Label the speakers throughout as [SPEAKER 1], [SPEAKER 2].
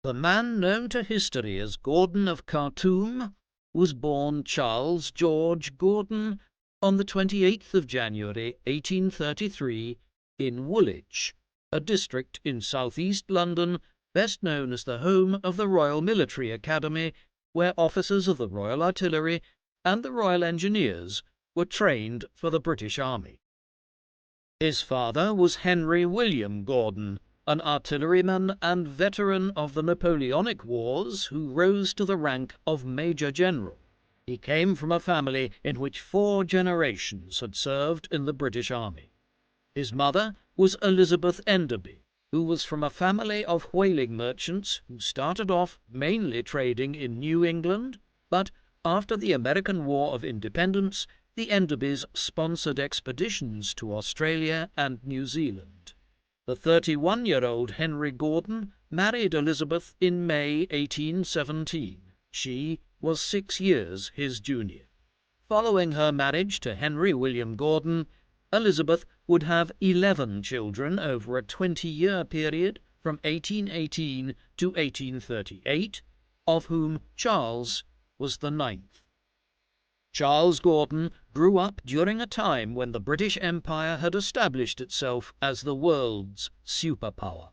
[SPEAKER 1] The man known to history as Gordon of Khartoum was born Charles George Gordon on the 28th of January 1833 in Woolwich, a district in southeast London best known as the home of the Royal Military Academy, where officers of the Royal Artillery and the Royal Engineers were trained for the British Army. His father was Henry William Gordon, an artilleryman and veteran of the Napoleonic Wars who rose to the rank of Major General. He came from a family in which 4 generations had served in the British Army. His mother was Elizabeth Enderby, who was from a family of whaling merchants who started off mainly trading in New England, but after the American War of Independence, the Enderbys sponsored expeditions to Australia and New Zealand. The 31-year-old Henry Gordon married Elizabeth in May 1817. She was 6 years his junior. Following her marriage to Henry William Gordon, Elizabeth would have 11 children over a 20-year period from 1818 to 1838, of whom Charles was the 9th. Charles Gordon grew up during a time when the British Empire had established itself as the world's superpower.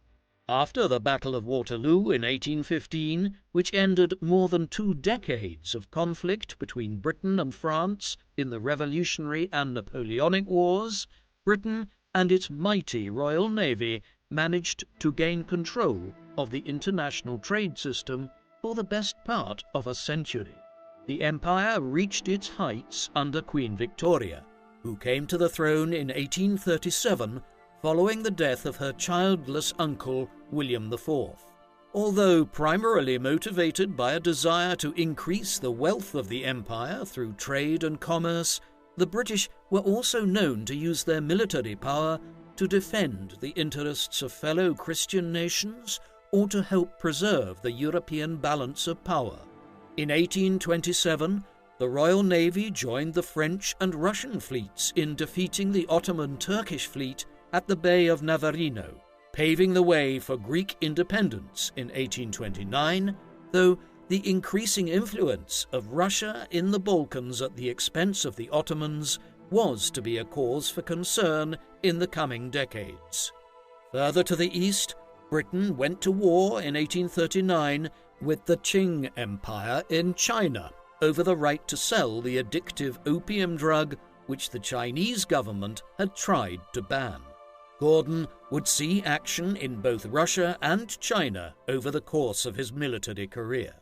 [SPEAKER 1] After the Battle of Waterloo in 1815, which ended more than 2 decades of conflict between Britain and France in the Revolutionary and Napoleonic Wars, Britain and its mighty Royal Navy managed to gain control of the international trade system for the best part of a century. The empire reached its heights under Queen Victoria, who came to the throne in 1837 following the death of her childless uncle, William IV. Although primarily motivated by a desire to increase the wealth of the empire through trade and commerce, the British were also known to use their military power to defend the interests of fellow Christian nations or to help preserve the European balance of power. In 1827, the Royal Navy joined the French and Russian fleets in defeating the Ottoman Turkish fleet at the Bay of Navarino, paving the way for Greek independence in 1829, though the increasing influence of Russia in the Balkans at the expense of the Ottomans was to be a cause for concern in the coming decades. Further to the east, Britain went to war in 1839 with the Qing Empire in China over the right to sell the addictive opium drug which the Chinese government had tried to ban. Gordon would see action in both Russia and China over the course of his military career.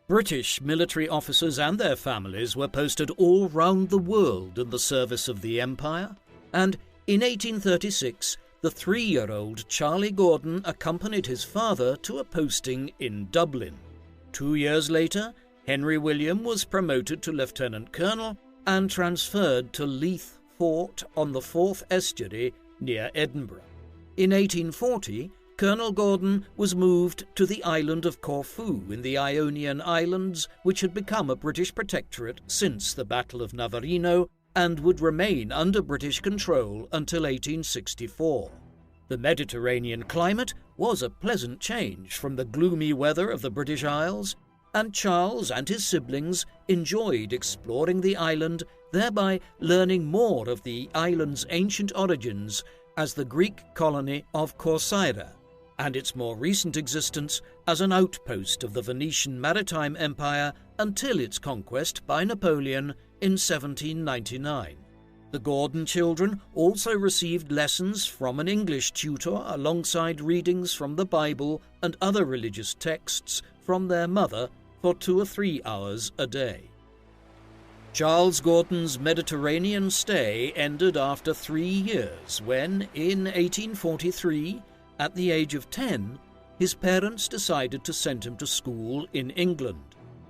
[SPEAKER 1] British military officers and their families were posted all round the world in the service of the Empire, and in 1836 the 3-year-old Charlie Gordon accompanied his father to a posting in Dublin. 2 years later, Henry William was promoted to lieutenant colonel and transferred to Leith Fort on the Forth Estuary near Edinburgh. In 1840, Colonel Gordon was moved to the island of Corfu in the Ionian Islands, which had become a British protectorate since the Battle of Navarino and would remain under British control until 1864. The Mediterranean climate was a pleasant change from the gloomy weather of the British Isles, and Charles and his siblings enjoyed exploring the island, thereby learning more of the island's ancient origins as the Greek colony of Corcyra, and its more recent existence as an outpost of the Venetian Maritime Empire until its conquest by Napoleon in 1799. The Gordon children also received lessons from an English tutor alongside readings from the Bible and other religious texts from their mother for 2 or 3 hours a day. Charles Gordon's Mediterranean stay ended after 3 years when, in 1843, at the age of 10, his parents decided to send him to school in England.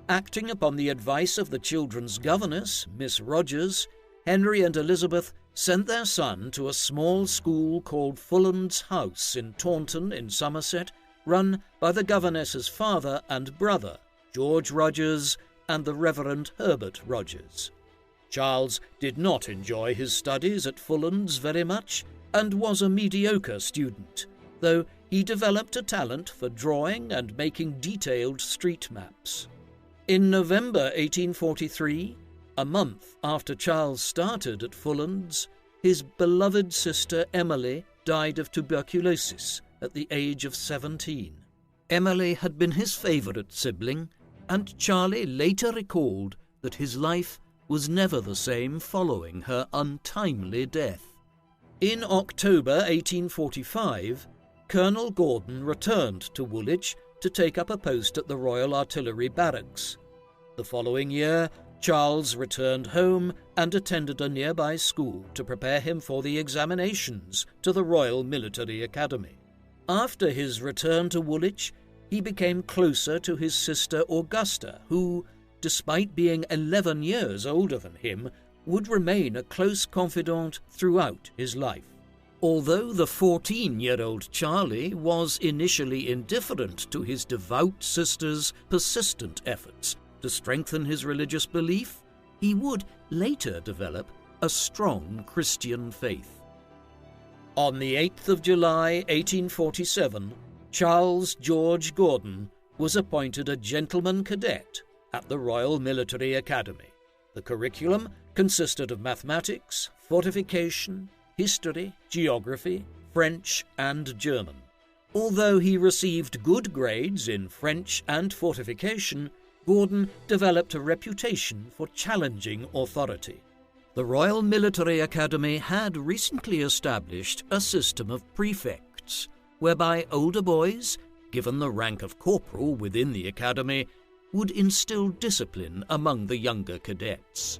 [SPEAKER 1] Acting upon the advice of the children's governess, Miss Rogers, Henry and Elizabeth sent their son to a small school called Fulland's House in Taunton in Somerset, run by the governess's father and brother, George Rogers and the Reverend Herbert Rogers. Charles did not enjoy his studies at Fulland's very much and was a mediocre student, though he developed a talent for drawing and making detailed street maps. In November 1843, a month after Charles started at Fullands, his beloved sister Emily died of tuberculosis at the age of 17. Emily had been his favourite sibling, and Charlie later recalled that his life was never the same following her untimely death. In October 1845, Colonel Gordon returned to Woolwich to take up a post at the Royal Artillery Barracks. The following year, Charles returned home and attended a nearby school to prepare him for the examinations to the Royal Military Academy. After his return to Woolwich, he became closer to his sister Augusta, who, despite being 11 years older than him, would remain a close confidant throughout his life. Although the 14-year-old Charlie was initially indifferent to his devout sister's persistent efforts to strengthen his religious belief, he would later develop a strong Christian faith. On the 8th of July 1847, Charles George Gordon was appointed a gentleman cadet at the Royal Military Academy. The curriculum consisted of mathematics, fortification, history, geography, French, and German. Although he received good grades in French and fortification, Gordon developed a reputation for challenging authority. The Royal Military Academy had recently established a system of prefects, whereby older boys, given the rank of corporal within the academy, would instill discipline among the younger cadets.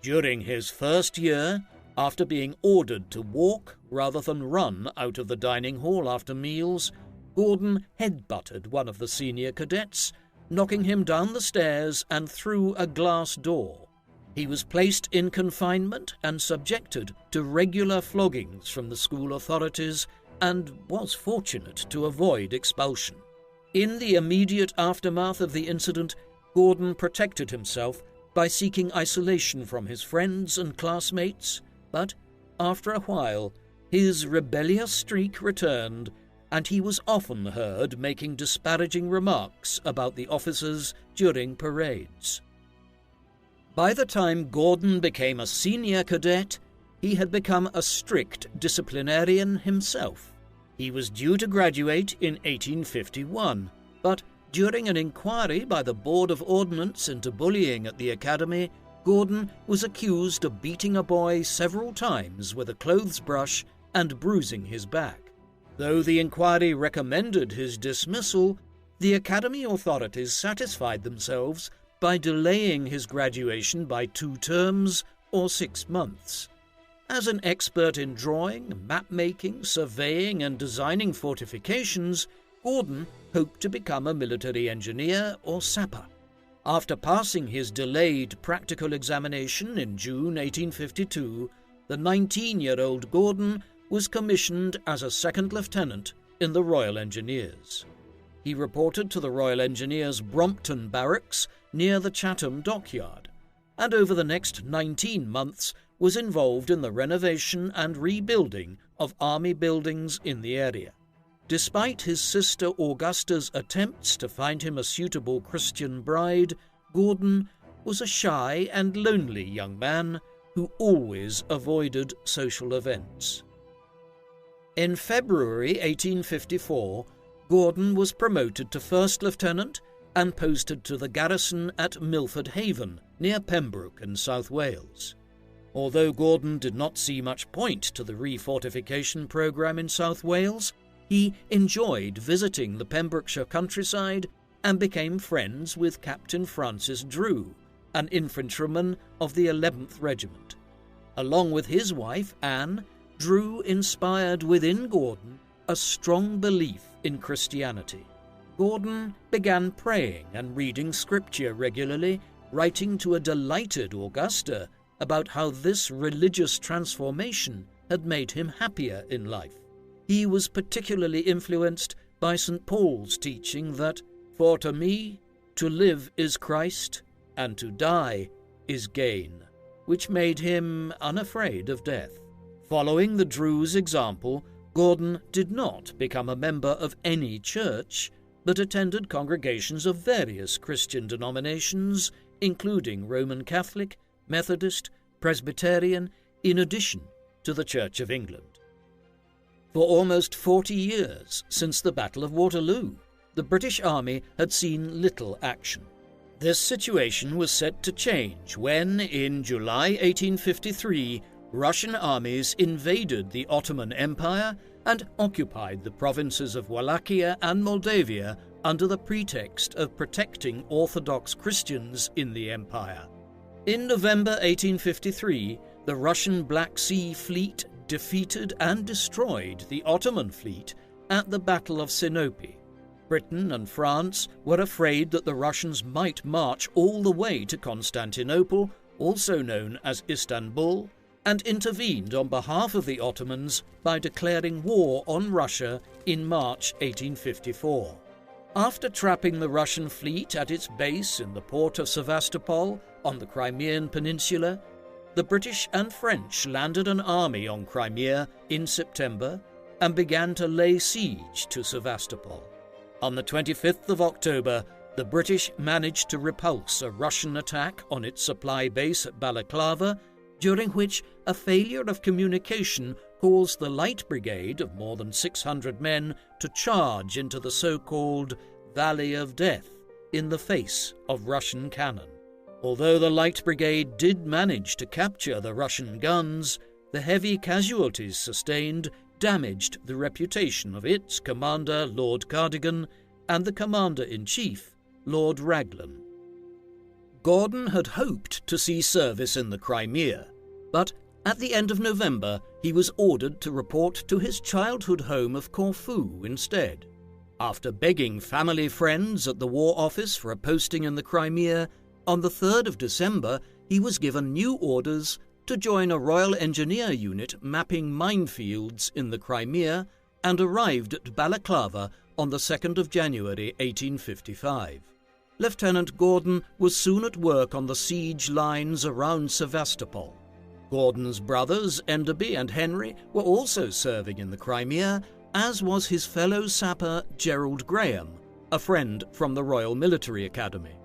[SPEAKER 1] During his first year, after being ordered to walk rather than run out of the dining hall after meals, Gordon headbutted one of the senior cadets, knocking him down the stairs and through a glass door. He was placed in confinement and subjected to regular floggings from the school authorities and was fortunate to avoid expulsion. In the immediate aftermath of the incident, Gordon protected himself by seeking isolation from his friends and classmates, but after a while, his rebellious streak returned, and he was often heard making disparaging remarks about the officers during parades. By the time Gordon became a senior cadet, he had become a strict disciplinarian himself. He was due to graduate in 1851, but during an inquiry by the Board of Ordnance into bullying at the academy, Gordon was accused of beating a boy several times with a clothes brush and bruising his back. Though the inquiry recommended his dismissal, the academy authorities satisfied themselves by delaying his graduation by 2 terms or 6 months. As an expert in drawing, map-making, surveying and designing fortifications, Gordon hoped to become a military engineer or sapper. After passing his delayed practical examination in June 1852, the 19-year-old Gordon was commissioned as a second lieutenant in the Royal Engineers. He reported to the Royal Engineers Brompton Barracks near the Chatham dockyard, and over the next 19 months was involved in the renovation and rebuilding of army buildings in the area. Despite his sister Augusta's attempts to find him a suitable Christian bride, Gordon was a shy and lonely young man who always avoided social events. In February 1854, Gordon was promoted to first lieutenant and posted to the garrison at Milford Haven, near Pembroke in South Wales. Although Gordon did not see much point to the refortification programme in South Wales, he enjoyed visiting the Pembrokeshire countryside and became friends with Captain Francis Drew, an infantryman of the 11th Regiment. Along with his wife, Anne, Drew inspired within Gordon a strong belief in Christianity. Gordon began praying and reading scripture regularly, writing to a delighted Augusta about how this religious transformation had made him happier in life. He was particularly influenced by St. Paul's teaching that, "For to me, to live is Christ, and to die is gain," which made him unafraid of death. Following the Drews' example, Gordon did not become a member of any church, but attended congregations of various Christian denominations, including Roman Catholic, Methodist, Presbyterian, in addition to the Church of England. For almost 40 years since the Battle of Waterloo, the British Army had seen little action. This situation was set to change when, in July 1853, Russian armies invaded the Ottoman Empire and occupied the provinces of Wallachia and Moldavia under the pretext of protecting Orthodox Christians in the empire. In November 1853, the Russian Black Sea Fleet defeated and destroyed the Ottoman fleet at the Battle of Sinope. Britain and France were afraid that the Russians might march all the way to Constantinople, also known as Istanbul, and intervened on behalf of the Ottomans by declaring war on Russia in March 1854. After trapping the Russian fleet at its base in the port of Sevastopol on the Crimean Peninsula, the British and French landed an army on Crimea in September and began to lay siege to Sevastopol. On the 25th of October, the British managed to repulse a Russian attack on its supply base at Balaclava, during which a failure of communication caused the Light Brigade of more than 600 men to charge into the so-called Valley of Death in the face of Russian cannon. Although the Light Brigade did manage to capture the Russian guns, the heavy casualties sustained damaged the reputation of its commander, Lord Cardigan, and the commander-in-chief, Lord Raglan. Gordon had hoped to see service in the Crimea, but at the end of November he was ordered to report to his childhood home of Corfu instead. After begging family friends at the War Office for a posting in the Crimea, on the 3rd of December he was given new orders to join a Royal Engineer unit mapping minefields in the Crimea, and arrived at Balaclava on the 2nd of January 1855. Lieutenant Gordon was soon at work on the siege lines around Sevastopol. Gordon's brothers, Enderby and Henry, were also serving in the Crimea, as was his fellow sapper Gerald Graham, a friend from the Royal Military Academy.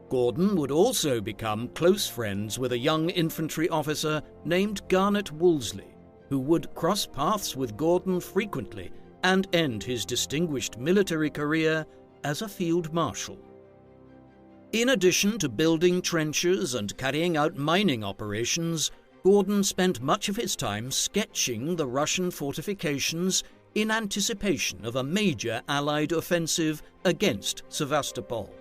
[SPEAKER 1] Gordon would also become close friends with a young infantry officer named Garnet Wolseley, who would cross paths with Gordon frequently and end his distinguished military career as a field marshal. In addition to building trenches and carrying out mining operations, Gordon spent much of his time sketching the Russian fortifications in anticipation of a major Allied offensive against Sevastopol.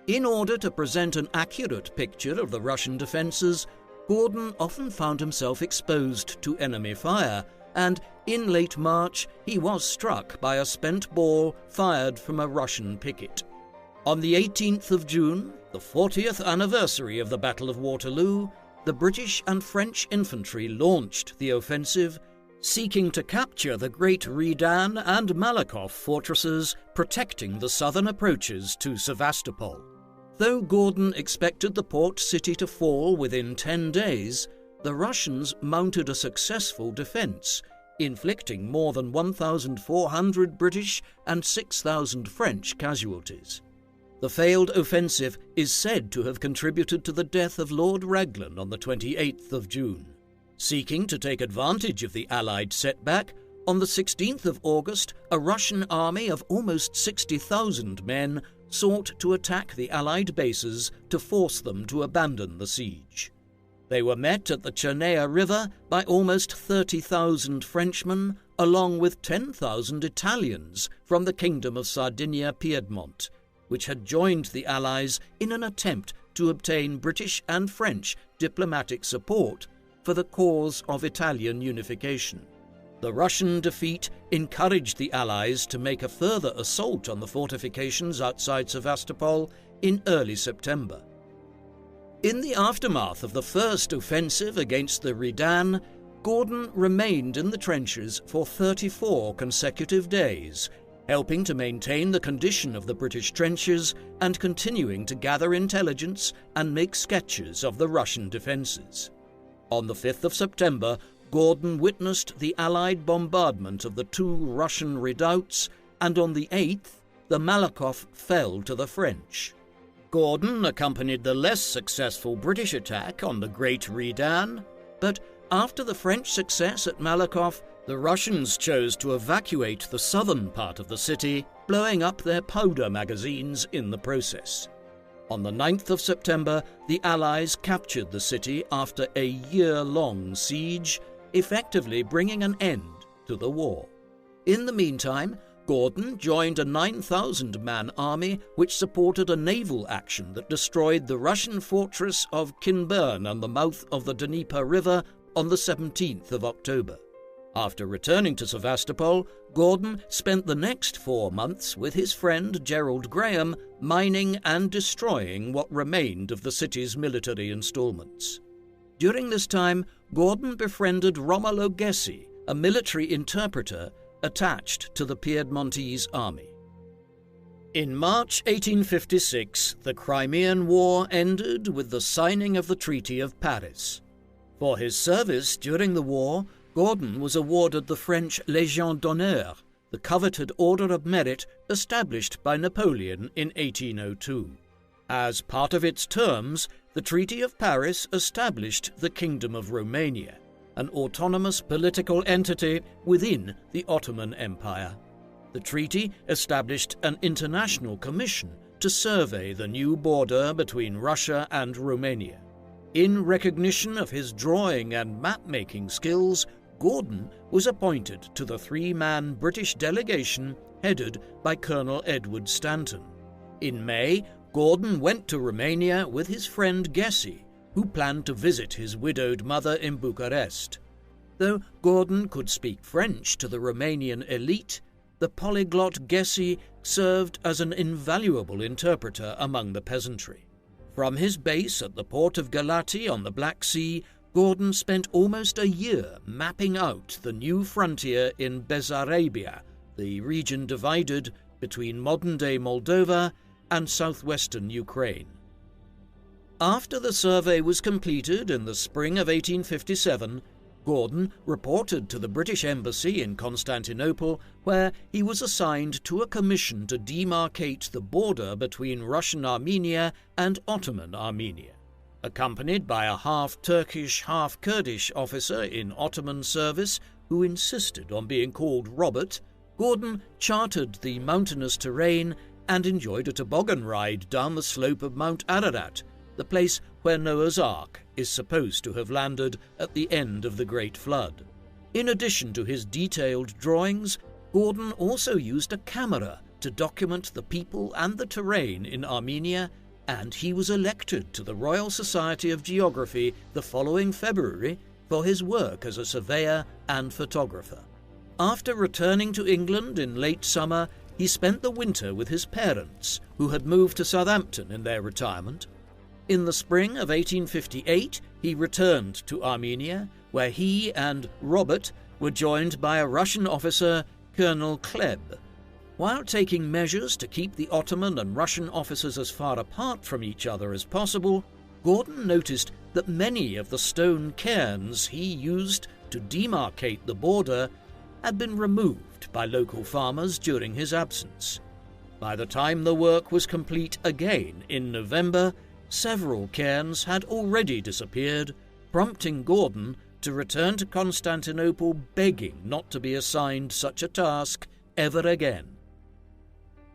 [SPEAKER 1] In order to present an accurate picture of the Russian defences, Gordon often found himself exposed to enemy fire, and in late March he was struck by a spent ball fired from a Russian picket. On the 18th of June, the 40th anniversary of the Battle of Waterloo, the British and French infantry launched the offensive, seeking to capture the great Redan and Malakoff fortresses protecting the southern approaches to Sevastopol. Though Gordon expected the port city to fall within 10 days, the Russians mounted a successful defence, inflicting more than 1,400 British and 6,000 French casualties. The failed offensive is said to have contributed to the death of Lord Raglan on the 28th of June. Seeking to take advantage of the Allied setback, on the 16th of August, a Russian army of almost 60,000 men sought to attack the Allied bases to force them to abandon the siege. They were met at the Chernaya River by almost 30,000 Frenchmen, along with 10,000 Italians from the Kingdom of Sardinia-Piedmont, which had joined the Allies in an attempt to obtain British and French diplomatic support for the cause of Italian unification. The Russian defeat encouraged the Allies to make a further assault on the fortifications outside Sevastopol in early September. In the aftermath of the first offensive against the Redan, Gordon remained in the trenches for 34 consecutive days, helping to maintain the condition of the British trenches and continuing to gather intelligence and make sketches of the Russian defences. On the 5th of September, Gordon witnessed the Allied bombardment of the two Russian redoubts, and on the 8th, the Malakoff fell to the French. Gordon accompanied the less successful British attack on the Great Redan, but after the French success at Malakoff, the Russians chose to evacuate the southern part of the city, blowing up their powder magazines in the process. On the 9th of September, the Allies captured the city after a year-long siege, effectively bringing an end to the war. In the meantime, Gordon joined a 9,000-man army which supported a naval action that destroyed the Russian fortress of Kinburn on the mouth of the Dnieper River on the 17th of October. After returning to Sevastopol, Gordon spent the next 4 months with his friend Gerald Graham mining and destroying what remained of the city's military installments. During this time, Gordon befriended Romolo Gessi, a military interpreter attached to the Piedmontese army. In March 1856, the Crimean War ended with the signing of the Treaty of Paris. For his service during the war, Gordon was awarded the French Légion d'honneur, the coveted Order of Merit established by Napoleon in 1802. As part of its terms, the Treaty of Paris established the Kingdom of Romania, an autonomous political entity within the Ottoman Empire. The treaty established an international commission to survey the new border between Russia and Romania. In recognition of his drawing and map-making skills, Gordon was appointed to the 3-man British delegation headed by Colonel Edward Stanton. In May, Gordon went to Romania with his friend Gessi, who planned to visit his widowed mother in Bucharest. Though Gordon could speak French to the Romanian elite, the polyglot Gessi served as an invaluable interpreter among the peasantry. From his base at the port of Galati on the Black Sea, Gordon spent almost a year mapping out the new frontier in Bessarabia, the region divided between modern-day Moldova and southwestern Ukraine. After the survey was completed in the spring of 1857, Gordon reported to the British Embassy in Constantinople, where he was assigned to a commission to demarcate the border between Russian Armenia and Ottoman Armenia. Accompanied by a half-Turkish, half-Kurdish officer in Ottoman service who insisted on being called Robert, Gordon charted the mountainous terrain and enjoyed a toboggan ride down the slope of Mount Ararat, the place where Noah's Ark is supposed to have landed at the end of the Great Flood. In addition to his detailed drawings, Gordon also used a camera to document the people and the terrain in Armenia, and he was elected to the Royal Society of Geography the following February for his work as a surveyor and photographer. After returning to England in late summer, he spent the winter with his parents, who had moved to Southampton in their retirement. In the spring of 1858, he returned to Armenia, where he and Robert were joined by a Russian officer, Colonel Kleb. While taking measures to keep the Ottoman and Russian officers as far apart from each other as possible, Gordon noticed that many of the stone cairns he used to demarcate the border had been removed by local farmers during his absence. By the time the work was complete again in November, several cairns had already disappeared, prompting Gordon to return to Constantinople begging not to be assigned such a task ever again.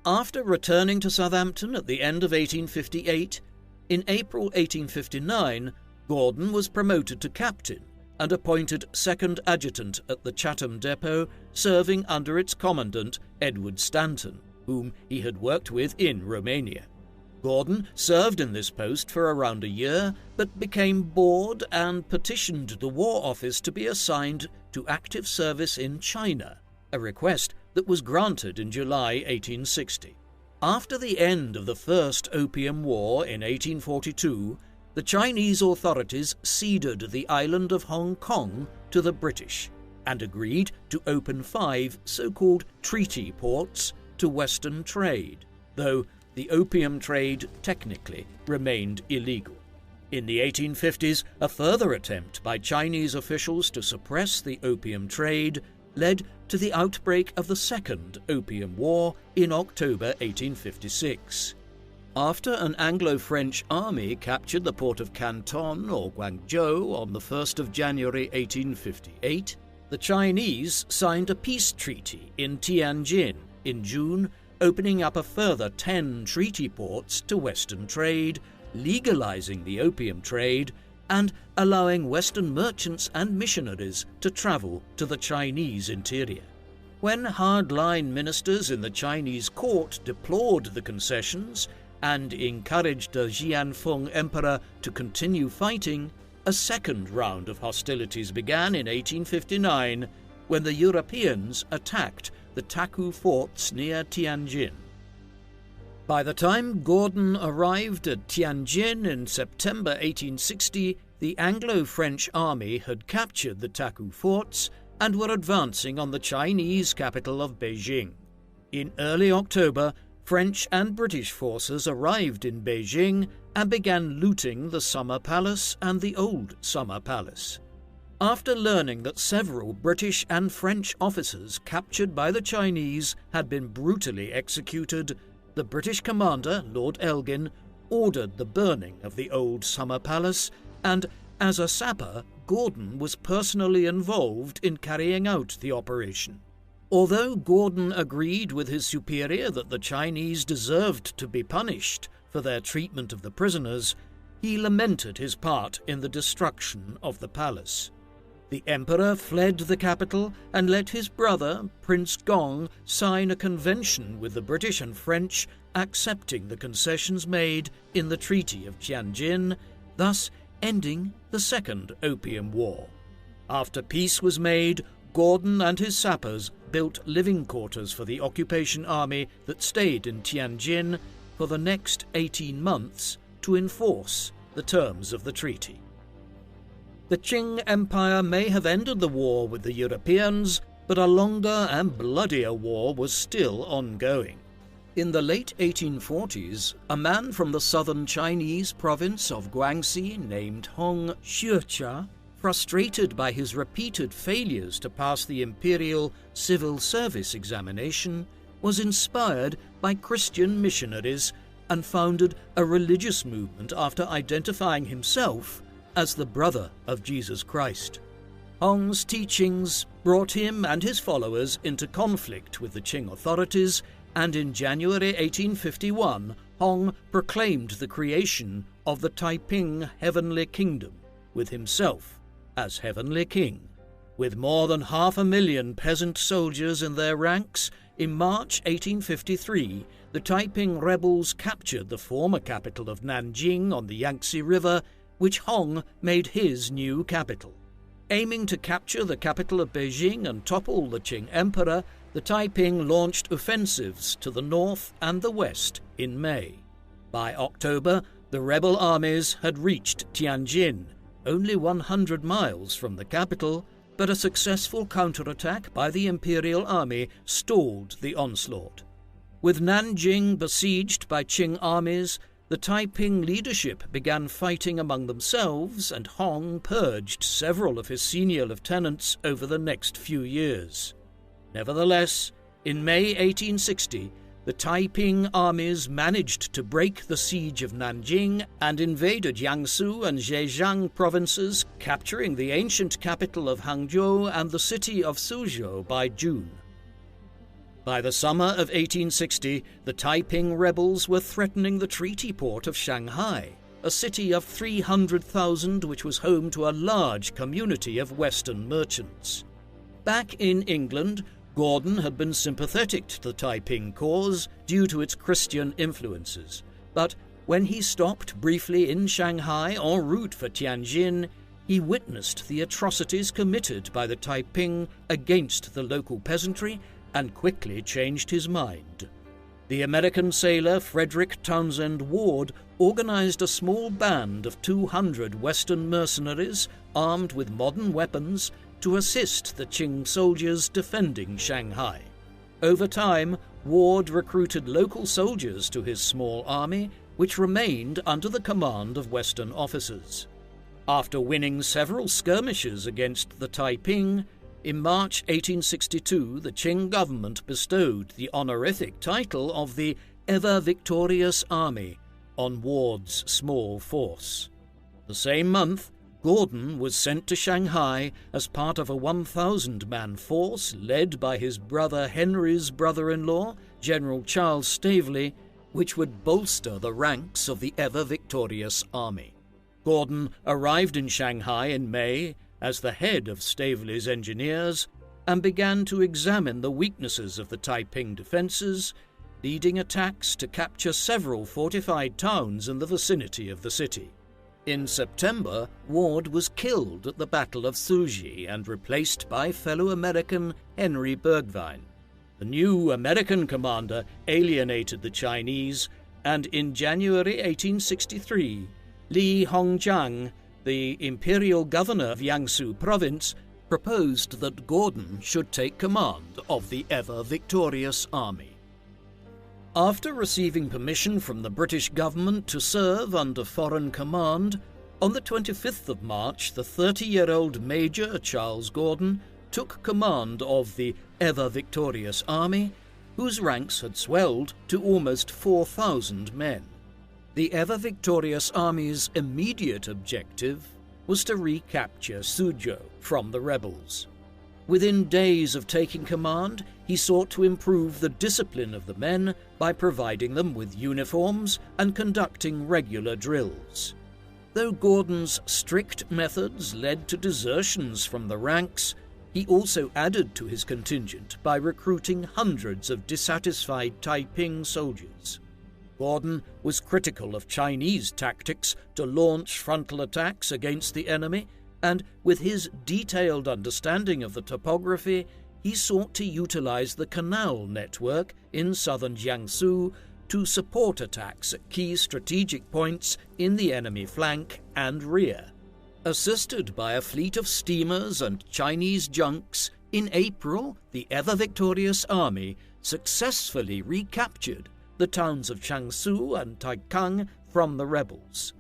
[SPEAKER 1] After returning to Southampton at the end of 1858, in April 1859, Gordon was promoted to captain and appointed second adjutant at the Chatham depot, serving under its commandant, Edward Stanton, whom he had worked with in Romania. Gordon served in this post for around a year, but became bored and petitioned the War Office to be assigned to active service in China, a request that was granted in July 1860. After the end of the First Opium War in 1842, the Chinese authorities ceded the island of Hong Kong to the British and agreed to open 5 so-called treaty ports to Western trade, though the opium trade technically remained illegal. In the 1850s, a further attempt by Chinese officials to suppress the opium trade led to the outbreak of the Second Opium War in October 1856. After an Anglo-French army captured the port of Canton or Guangzhou on the 1st of January 1858, the Chinese signed a peace treaty in Tianjin in June, opening up a further 10 treaty ports to Western trade, legalizing the opium trade, and allowing Western merchants and missionaries to travel to the Chinese interior. When hardline ministers in the Chinese court deplored the concessions and encouraged the Jianfeng Emperor to continue fighting, a second round of hostilities began in 1859 when the Europeans attacked the Taku forts near Tianjin. By the time Gordon arrived at Tianjin in September 1860, the Anglo-French army had captured the Taku forts and were advancing on the Chinese capital of Beijing. In early October, French and British forces arrived in Beijing and began looting the Summer Palace and the Old Summer Palace. After learning that several British and French officers captured by the Chinese had been brutally executed, the British commander, Lord Elgin, ordered the burning of the Old Summer Palace, and as a sapper, Gordon was personally involved in carrying out the operation. Although Gordon agreed with his superior that the Chinese deserved to be punished for their treatment of the prisoners, he lamented his part in the destruction of the palace. The emperor fled the capital and let his brother, Prince Gong, sign a convention with the British and French accepting the concessions made in the Treaty of Tianjin, thus ending the Second Opium War. After peace was made, Gordon and his sappers built living quarters for the occupation army that stayed in Tianjin for the next 18 months to enforce the terms of the treaty. The Qing Empire may have ended the war with the Europeans, but a longer and bloodier war was still ongoing. In the late 1840s, a man from the southern Chinese province of Guangxi named Hong Xuecha, frustrated by his repeated failures to pass the Imperial civil service examination, was inspired by Christian missionaries and founded a religious movement after identifying himself as the brother of Jesus Christ. Hong's teachings brought him and his followers into conflict with the Qing authorities, and in January 1851, Hong proclaimed the creation of the Taiping Heavenly Kingdom, with himself as Heavenly King. With more than 500,000 peasant soldiers in their ranks, in March 1853, the Taiping rebels captured the former capital of Nanjing on the Yangtze River, which Hong made his new capital. Aiming to capture the capital of Beijing and topple the Qing Emperor, the Taiping launched offensives to the north and the west in May. By October, the rebel armies had reached Tianjin, only 100 miles from the capital, but a successful counterattack by the Imperial army stalled the onslaught. With Nanjing besieged by Qing armies, the Taiping leadership began fighting among themselves, and Hong purged several of his senior lieutenants over the next few years. Nevertheless, in May 1860, the Taiping armies managed to break the siege of Nanjing and invaded Jiangsu and Zhejiang provinces, capturing the ancient capital of Hangzhou and the city of Suzhou by June. By the summer of 1860, the Taiping rebels were threatening the treaty port of Shanghai, a city of 300,000 which was home to a large community of Western merchants. Back in England, Gordon had been sympathetic to the Taiping cause due to its Christian influences, but when he stopped briefly in Shanghai en route for Tianjin, he witnessed the atrocities committed by the Taiping against the local peasantry and quickly changed his mind. The American sailor Frederick Townsend Ward organized a small band of 200 Western mercenaries armed with modern weapons to assist the Qing soldiers defending Shanghai. Over time, Ward recruited local soldiers to his small army which remained under the command of Western officers. After winning several skirmishes against the Taiping, in March 1862 the Qing government bestowed the honorific title of the Ever-Victorious Army on Ward's small force. The same month, Gordon was sent to Shanghai as part of a 1,000-man force led by his brother Henry's brother-in-law, General Charles Staveley, which would bolster the ranks of the ever-victorious army. Gordon arrived in Shanghai in May as the head of Staveley's engineers and began to examine the weaknesses of the Taiping defences, leading attacks to capture several fortified towns in the vicinity of the city. In September, Ward was killed at the Battle of Suji and replaced by fellow American Henry Burgvine. The new American commander alienated the Chinese, and in January 1863, Li Hongjiang, the imperial governor of Jiangsu province, proposed that Gordon should take command of the ever-victorious army. After receiving permission from the British government to serve under foreign command, on the 25th of March, the 30-year-old Major Charles Gordon took command of the ever-victorious army, whose ranks had swelled to almost 4,000 men. The ever-victorious army's immediate objective was to recapture Suzhou from the rebels. Within days of taking command, he sought to improve the discipline of the men by providing them with uniforms and conducting regular drills. Though Gordon's strict methods led to desertions from the ranks, he also added to his contingent by recruiting hundreds of dissatisfied Taiping soldiers. Gordon was critical of Chinese tactics to launch frontal attacks against the enemy, and with his detailed understanding of the topography, he sought to utilize the canal network in southern Jiangsu to support attacks at key strategic points in the enemy flank and rear. Assisted by a fleet of steamers and Chinese junks, in April, the ever-victorious army successfully recaptured the towns of Changsu and Taikang from the rebels.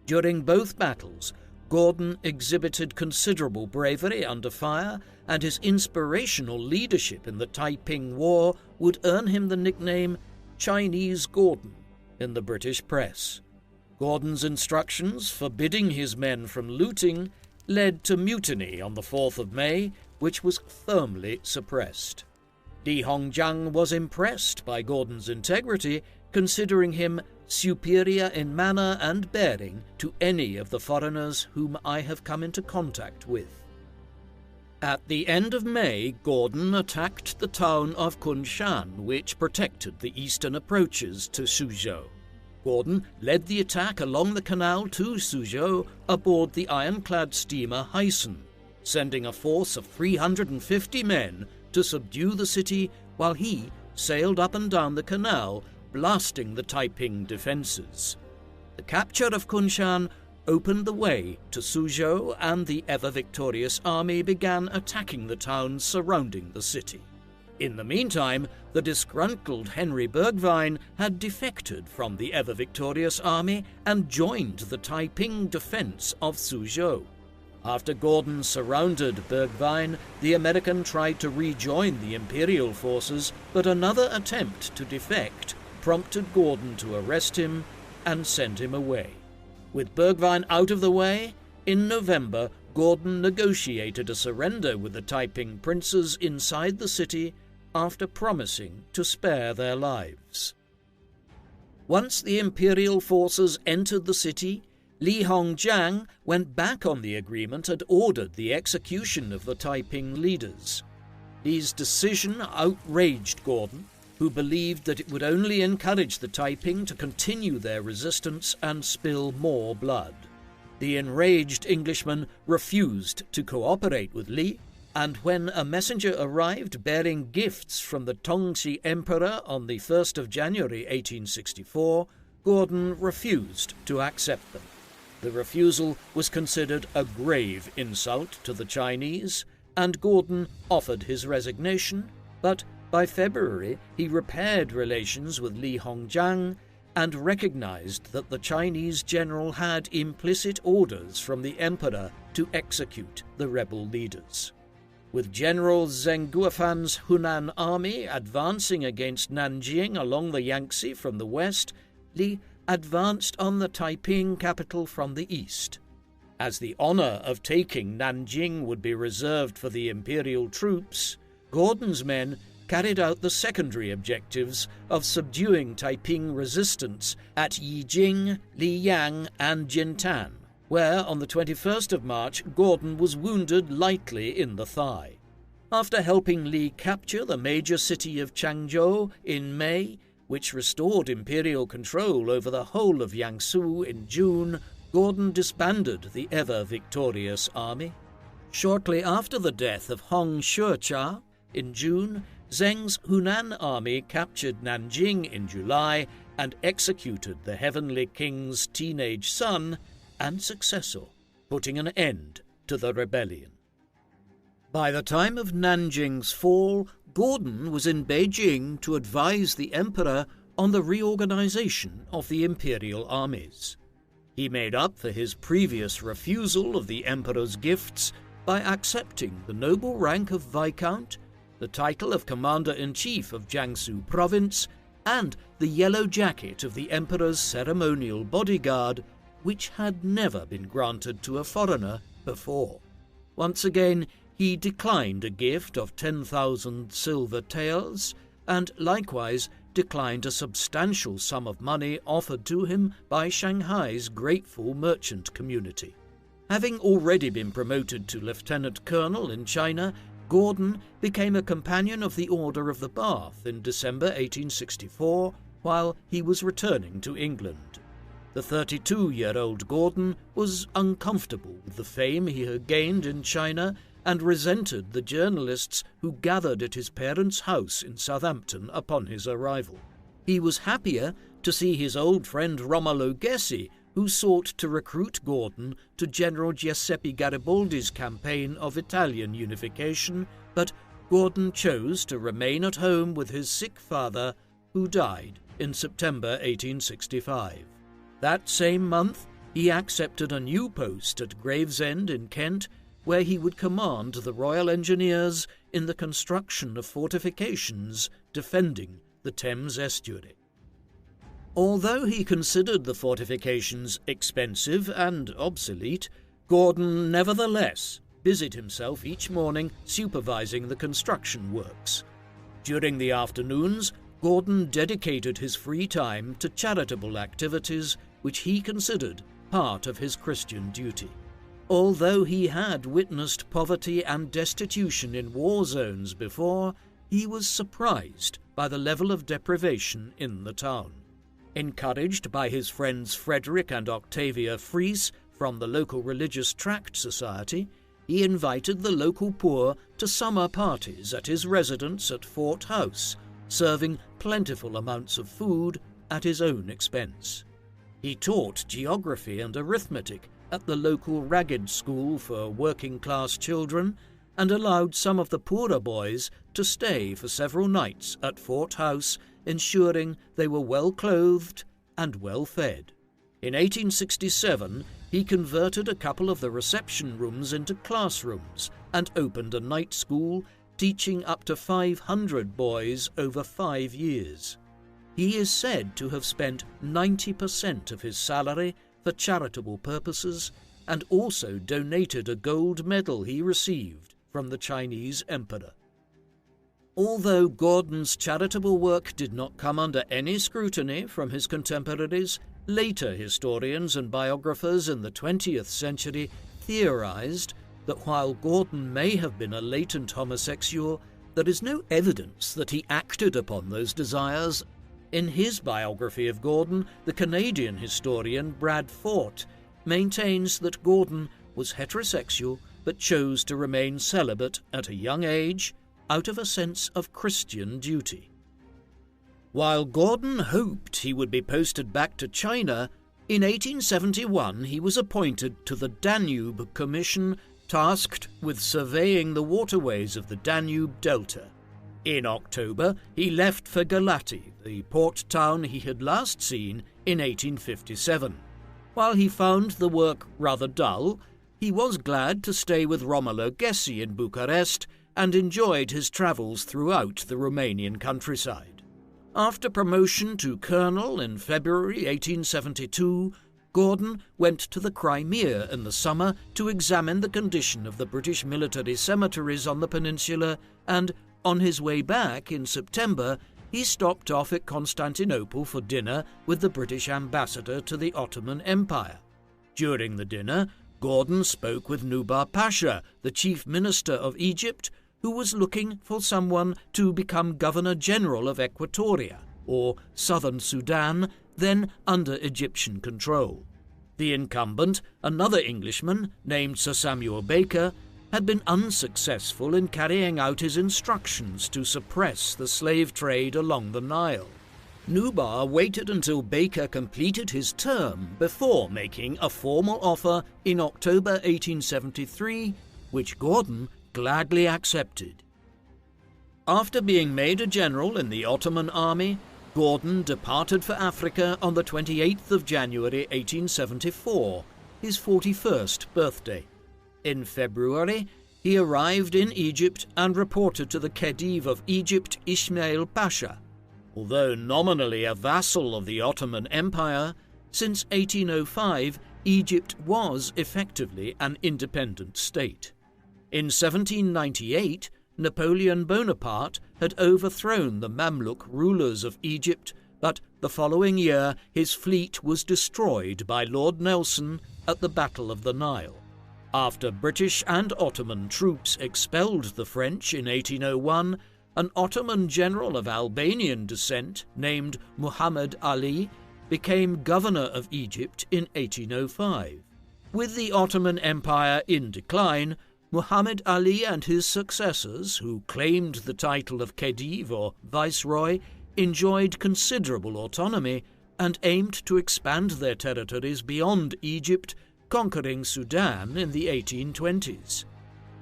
[SPEAKER 1] During both battles, Gordon exhibited considerable bravery under fire, and his inspirational leadership in the Taiping War would earn him the nickname Chinese Gordon in the British press. Gordon's instructions forbidding his men from looting led to mutiny on the 4th of May, which was firmly suppressed. Li Hongjiang was impressed by Gordon's integrity, considering him superior in manner and bearing to any of the foreigners whom I have come into contact with. At the end of May, Gordon attacked the town of Kunshan, which protected the eastern approaches to Suzhou. Gordon led the attack along the canal to Suzhou aboard the ironclad steamer Heisen, sending a force of 350 men to subdue the city while he sailed up and down the canal, blasting the Taiping defences. The capture of Kunshan opened the way to Suzhou, and the ever-victorious army began attacking the towns surrounding the city. In the meantime, the disgruntled Henry Burgvine had defected from the ever-victorious army and joined the Taiping defence of Suzhou. After Gordon surrounded Burgvine, the American tried to rejoin the Imperial forces, but another attempt to defect prompted Gordon to arrest him and send him away. With Burgvine out of the way, in November, Gordon negotiated a surrender with the Taiping princes inside the city after promising to spare their lives. Once the Imperial forces entered the city, Li Hongjiang went back on the agreement and ordered the execution of the Taiping leaders. Li's decision outraged Gordon, who believed that it would only encourage the Taiping to continue their resistance and spill more blood. The enraged Englishman refused to cooperate with Li, and when a messenger arrived bearing gifts from the Tongxi Emperor on the 1st of January 1864, Gordon refused to accept them. The refusal was considered a grave insult to the Chinese, and Gordon offered his resignation, but by February he repaired relations with Li Hongjiang and recognized that the Chinese general had implicit orders from the emperor to execute the rebel leaders. With General Zheng Guofan's Hunan army advancing against Nanjing along the Yangtze from the west, Li advanced on the Taiping capital from the east. As the honor of taking Nanjing would be reserved for the imperial troops, Gordon's men carried out the secondary objectives of subduing Taiping resistance at Yijing, Liyang, and Jintan, where on the 21st of March Gordon was wounded lightly in the thigh. After helping Li capture the major city of Changzhou in May, which restored imperial control over the whole of Jiangsu in June, Gordon disbanded the ever-victorious army. Shortly after the death of Hong Xuecha in June, Zheng's Hunan army captured Nanjing in July and executed the Heavenly King's teenage son and successor, putting an end to the rebellion. By the time of Nanjing's fall, Gordon was in Beijing to advise the emperor on the reorganization of the imperial armies. He made up for his previous refusal of the emperor's gifts by accepting the noble rank of Viscount, the title of Commander-in-Chief of Jiangsu Province, and the yellow jacket of the emperor's ceremonial bodyguard, which had never been granted to a foreigner before. Once again, he declined a gift of 10,000 silver taels, and likewise declined a substantial sum of money offered to him by Shanghai's grateful merchant community. Having already been promoted to lieutenant colonel in China, Gordon became a companion of the Order of the Bath in December 1864 while he was returning to England. The 32-year-old Gordon was uncomfortable with the fame he had gained in China and resented the journalists who gathered at his parents' house in Southampton upon his arrival. He was happier to see his old friend Romolo Gessi, who sought to recruit Gordon to General Giuseppe Garibaldi's campaign of Italian unification, but Gordon chose to remain at home with his sick father, who died in September 1865. That same month, he accepted a new post at Gravesend in Kent, where he would command the Royal Engineers in the construction of fortifications defending the Thames estuary. Although he considered the fortifications expensive and obsolete, Gordon nevertheless busied himself each morning supervising the construction works. During the afternoons, Gordon dedicated his free time to charitable activities which he considered part of his Christian duty. Although he had witnessed poverty and destitution in war zones before, he was surprised by the level of deprivation in the town. Encouraged by his friends Frederick and Octavia Fries from the local Religious Tract Society, he invited the local poor to summer parties at his residence at Fort House, serving plentiful amounts of food at his own expense. He taught geography and arithmetic at the local Ragged School for working-class children and allowed some of the poorer boys to stay for several nights at Fort House, ensuring they were well-clothed and well-fed. In 1867, he converted a couple of the reception rooms into classrooms and opened a night school, teaching up to 500 boys over 5 years. He is said to have spent 90% of his salary for charitable purposes and also donated a gold medal he received from the Chinese emperor. Although Gordon's charitable work did not come under any scrutiny from his contemporaries, later historians and biographers in the 20th century theorized that while Gordon may have been a latent homosexual, there is no evidence that he acted upon those desires. In his biography of Gordon, the Canadian historian Brad Fort maintains that Gordon was heterosexual but chose to remain celibate at a young age out of a sense of Christian duty. While Gordon hoped he would be posted back to China, in 1871 he was appointed to the Danube Commission tasked with surveying the waterways of the Danube Delta. In October, he left for Galati, the port town he had last seen in 1857. While he found the work rather dull, he was glad to stay with Romolo Gessi in Bucharest and enjoyed his travels throughout the Romanian countryside. After promotion to colonel in February 1872, Gordon went to the Crimea in the summer to examine the condition of the British military cemeteries on the peninsula, and on his way back in September, he stopped off at Constantinople for dinner with the British ambassador to the Ottoman Empire. During the dinner, Gordon spoke with Nubar Pasha, the chief minister of Egypt, who was looking for someone to become Governor-General of Equatoria, or Southern Sudan, then under Egyptian control. The incumbent, another Englishman named Sir Samuel Baker, had been unsuccessful in carrying out his instructions to suppress the slave trade along the Nile. Nubar waited until Baker completed his term before making a formal offer in October 1873, which Gordon gladly accepted. After being made a general in the Ottoman army, Gordon departed for Africa on the 28th of January 1874, his 41st birthday. In February, he arrived in Egypt and reported to the Khedive of Egypt, Ismail Pasha. Although nominally a vassal of the Ottoman Empire, since 1805 Egypt was effectively an independent state. In 1798, Napoleon Bonaparte had overthrown the Mamluk rulers of Egypt, but the following year his fleet was destroyed by Lord Nelson at the Battle of the Nile. After British and Ottoman troops expelled the French in 1801, an Ottoman general of Albanian descent named Muhammad Ali became governor of Egypt in 1805. With the Ottoman Empire in decline, Muhammad Ali and his successors, who claimed the title of Khedive or Viceroy, enjoyed considerable autonomy and aimed to expand their territories beyond Egypt, conquering Sudan in the 1820s.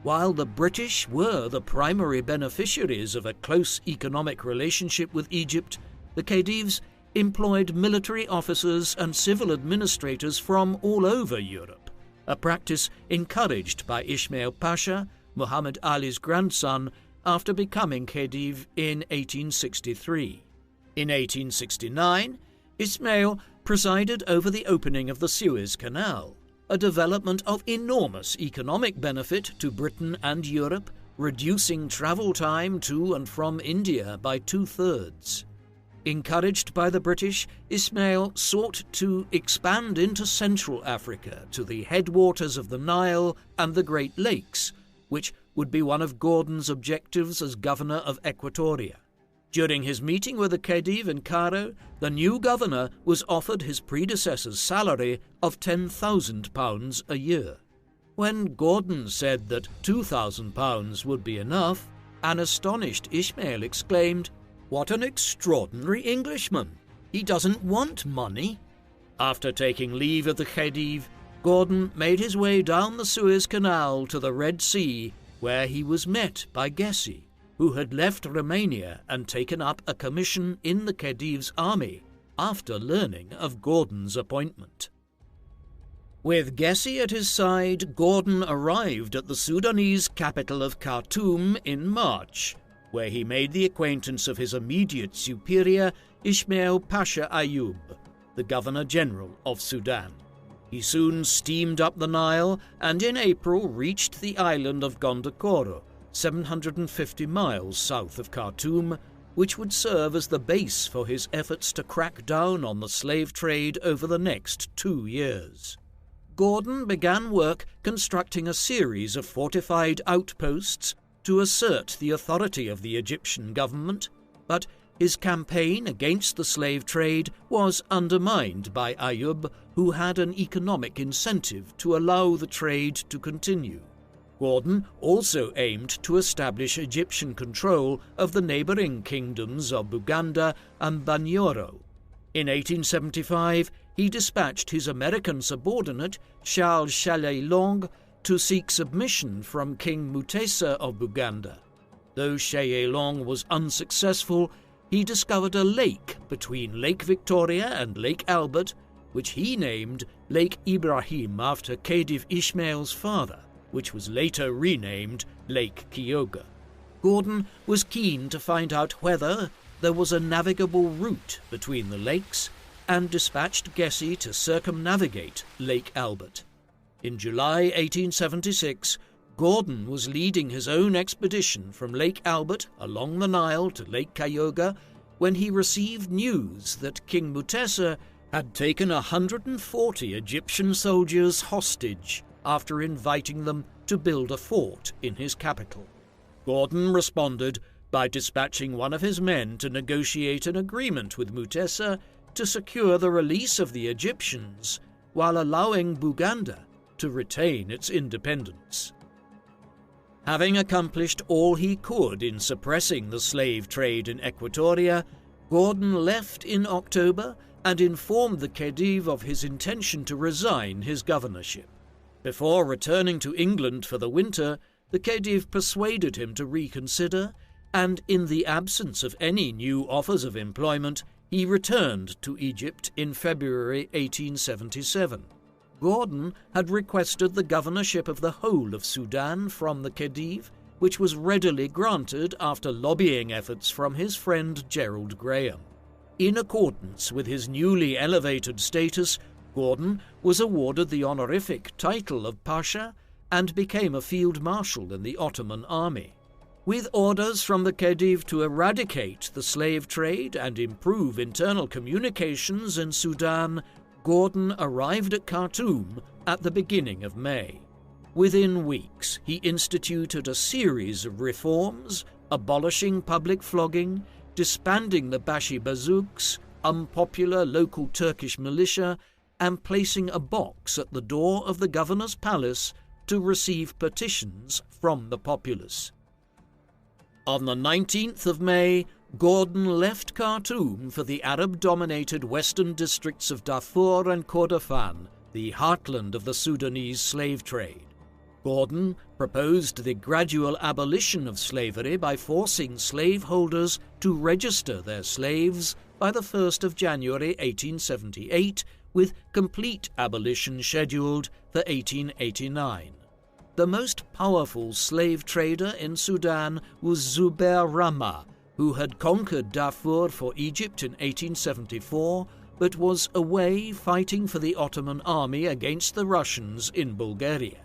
[SPEAKER 1] While the British were the primary beneficiaries of a close economic relationship with Egypt, the Khedives employed military officers and civil administrators from all over Europe, a practice encouraged by Ismail Pasha, Muhammad Ali's grandson, after becoming Khedive in 1863. In 1869, Ismail presided over the opening of the Suez Canal, a development of enormous economic benefit to Britain and Europe, reducing travel time to and from India by 2/3. Encouraged by the British, Ismail sought to expand into Central Africa to the headwaters of the Nile and the Great Lakes, which would be one of Gordon's objectives as governor of Equatoria. During his meeting with the Khedive in Cairo, the new governor was offered his predecessor's salary of £10,000 a year. When Gordon said that £2,000 would be enough, an astonished Ismail exclaimed, "What an extraordinary Englishman! He doesn't want money." After taking leave of the Khedive, Gordon made his way down the Suez Canal to the Red Sea, where he was met by Gessi, who had left Romania and taken up a commission in the Khedive's army after learning of Gordon's appointment. With Gessi at his side, Gordon arrived at the Sudanese capital of Khartoum in March, where he made the acquaintance of his immediate superior, Ismail Pasha Ayoub, the Governor-General of Sudan. He soon steamed up the Nile and in April reached the island of Gondokoro, 750 miles south of Khartoum, which would serve as the base for his efforts to crack down on the slave trade over the next 2 years. Gordon began work constructing a series of fortified outposts to assert the authority of the Egyptian government, but his campaign against the slave trade was undermined by Ayoub, who had an economic incentive to allow the trade to continue. Gordon also aimed to establish Egyptian control of the neighbouring kingdoms of Buganda and Banyoro. In 1875, he dispatched his American subordinate, Charles Chalet Long, to seek submission from King Mutesa of Buganda. Though Long was unsuccessful, he discovered a lake between Lake Victoria and Lake Albert, which he named Lake Ibrahim after Khedive Ismail's father, which was later renamed Lake Kyoga. Gordon was keen to find out whether there was a navigable route between the lakes and dispatched Gessi to circumnavigate Lake Albert. In July 1876, Gordon was leading his own expedition from Lake Albert along the Nile to Lake Kyoga when he received news that King Mutesa had taken 140 Egyptian soldiers hostage after inviting them to build a fort in his capital. Gordon responded by dispatching one of his men to negotiate an agreement with Mutesa to secure the release of the Egyptians while allowing Buganda to retain its independence. Having accomplished all he could in suppressing the slave trade in Equatoria, Gordon left in October and informed the Khedive of his intention to resign his governorship. Before returning to England for the winter, the Khedive persuaded him to reconsider, and in the absence of any new offers of employment, he returned to Egypt in February 1877. Gordon had requested the governorship of the whole of Sudan from the Khedive, which was readily granted after lobbying efforts from his friend Gerald Graham. In accordance with his newly elevated status, Gordon was awarded the honorific title of Pasha and became a field marshal in the Ottoman army. With orders from the Khedive to eradicate the slave trade and improve internal communications in Sudan, Gordon arrived at Khartoum at the beginning of May. Within weeks, he instituted a series of reforms, abolishing public flogging, disbanding the Bashi Bazouks, unpopular local Turkish militia, and placing a box at the door of the governor's palace to receive petitions from the populace. On the 19th of May, Gordon left Khartoum for the Arab-dominated western districts of Darfur and Kordofan, the heartland of the Sudanese slave trade. Gordon proposed the gradual abolition of slavery by forcing slaveholders to register their slaves by the 1st of January 1878, with complete abolition scheduled for 1889. The most powerful slave trader in Sudan was Zubair Rama, who had conquered Darfur for Egypt in 1874, but was away fighting for the Ottoman army against the Russians in Bulgaria.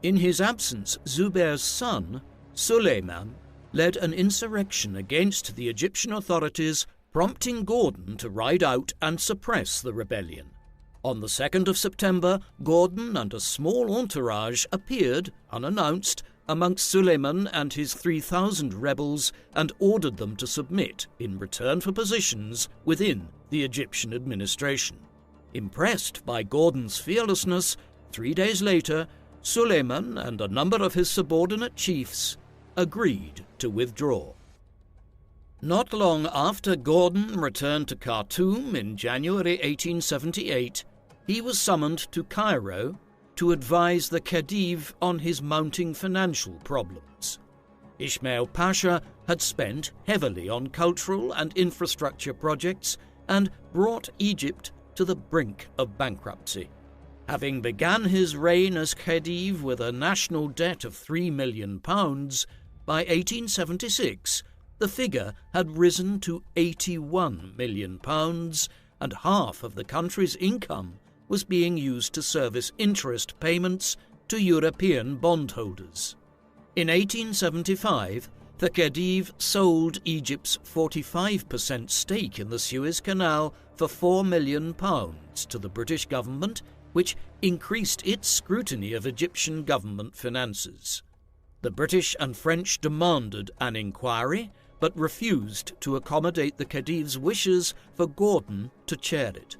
[SPEAKER 1] In his absence, Zubair's son, Suleiman, led an insurrection against the Egyptian authorities, prompting Gordon to ride out and suppress the rebellion. On the 2nd of September, Gordon and a small entourage appeared, unannounced, amongst Suleiman and his 3,000 rebels and ordered them to submit in return for positions within the Egyptian administration. Impressed by Gordon's fearlessness, 3 days later, Suleiman and a number of his subordinate chiefs agreed to withdraw. Not long after Gordon returned to Khartoum in January 1878, he was summoned to Cairo to advise the Khedive on his mounting financial problems. Ismail Pasha had spent heavily on cultural and infrastructure projects and brought Egypt to the brink of bankruptcy. Having begun his reign as Khedive with a national debt of £3 million, by 1876 the figure had risen to £81 million, and half of the country's income was being used to service interest payments to European bondholders. In 1875, the Khedive sold Egypt's 45% stake in the Suez Canal for £4 million to the British government, which increased its scrutiny of Egyptian government finances. The British and French demanded an inquiry, but refused to accommodate the Khedive's wishes for Gordon to chair it.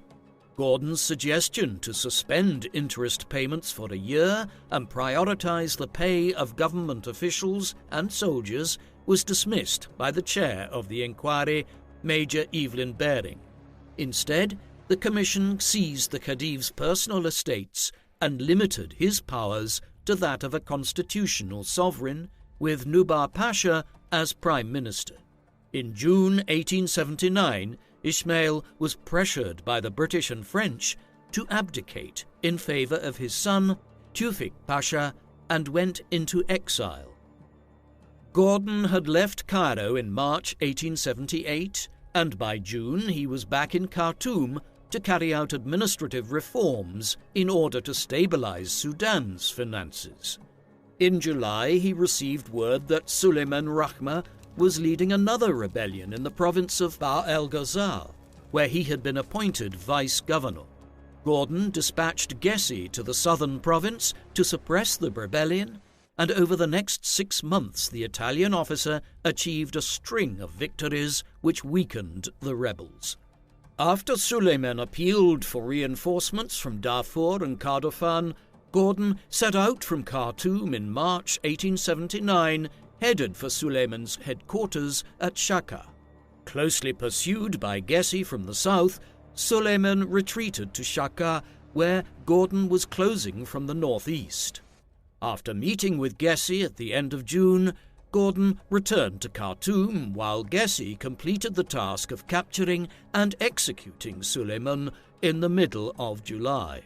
[SPEAKER 1] Gordon's suggestion to suspend interest payments for a year and prioritize the pay of government officials and soldiers was dismissed by the chair of the inquiry, Major Evelyn Baring. Instead, the commission seized the Khedive's personal estates and limited his powers to that of a constitutional sovereign, with Nubar Pasha as Prime Minister. In June 1879, Ismail was pressured by the British and French to abdicate in favour of his son, Tewfik Pasha, and went into exile. Gordon had left Cairo in March 1878, and by June he was back in Khartoum to carry out administrative reforms in order to stabilise Sudan's finances. In July, he received word that Suleiman Rahma was leading another rebellion in the province of Bahr el-Ghazal, where he had been appointed vice-governor. Gordon dispatched Gessi to the southern province to suppress the rebellion, and over the next 6 months the Italian officer achieved a string of victories which weakened the rebels. After Suleiman appealed for reinforcements from Darfur and Kordofan, Gordon set out from Khartoum in March 1879, headed for Suleiman's headquarters at Shaka. Closely pursued by Gessi from the south, Suleiman retreated to Shaka, where Gordon was closing from the northeast. After meeting with Gessi at the end of June, Gordon returned to Khartoum while Gessi completed the task of capturing and executing Suleiman in the middle of July.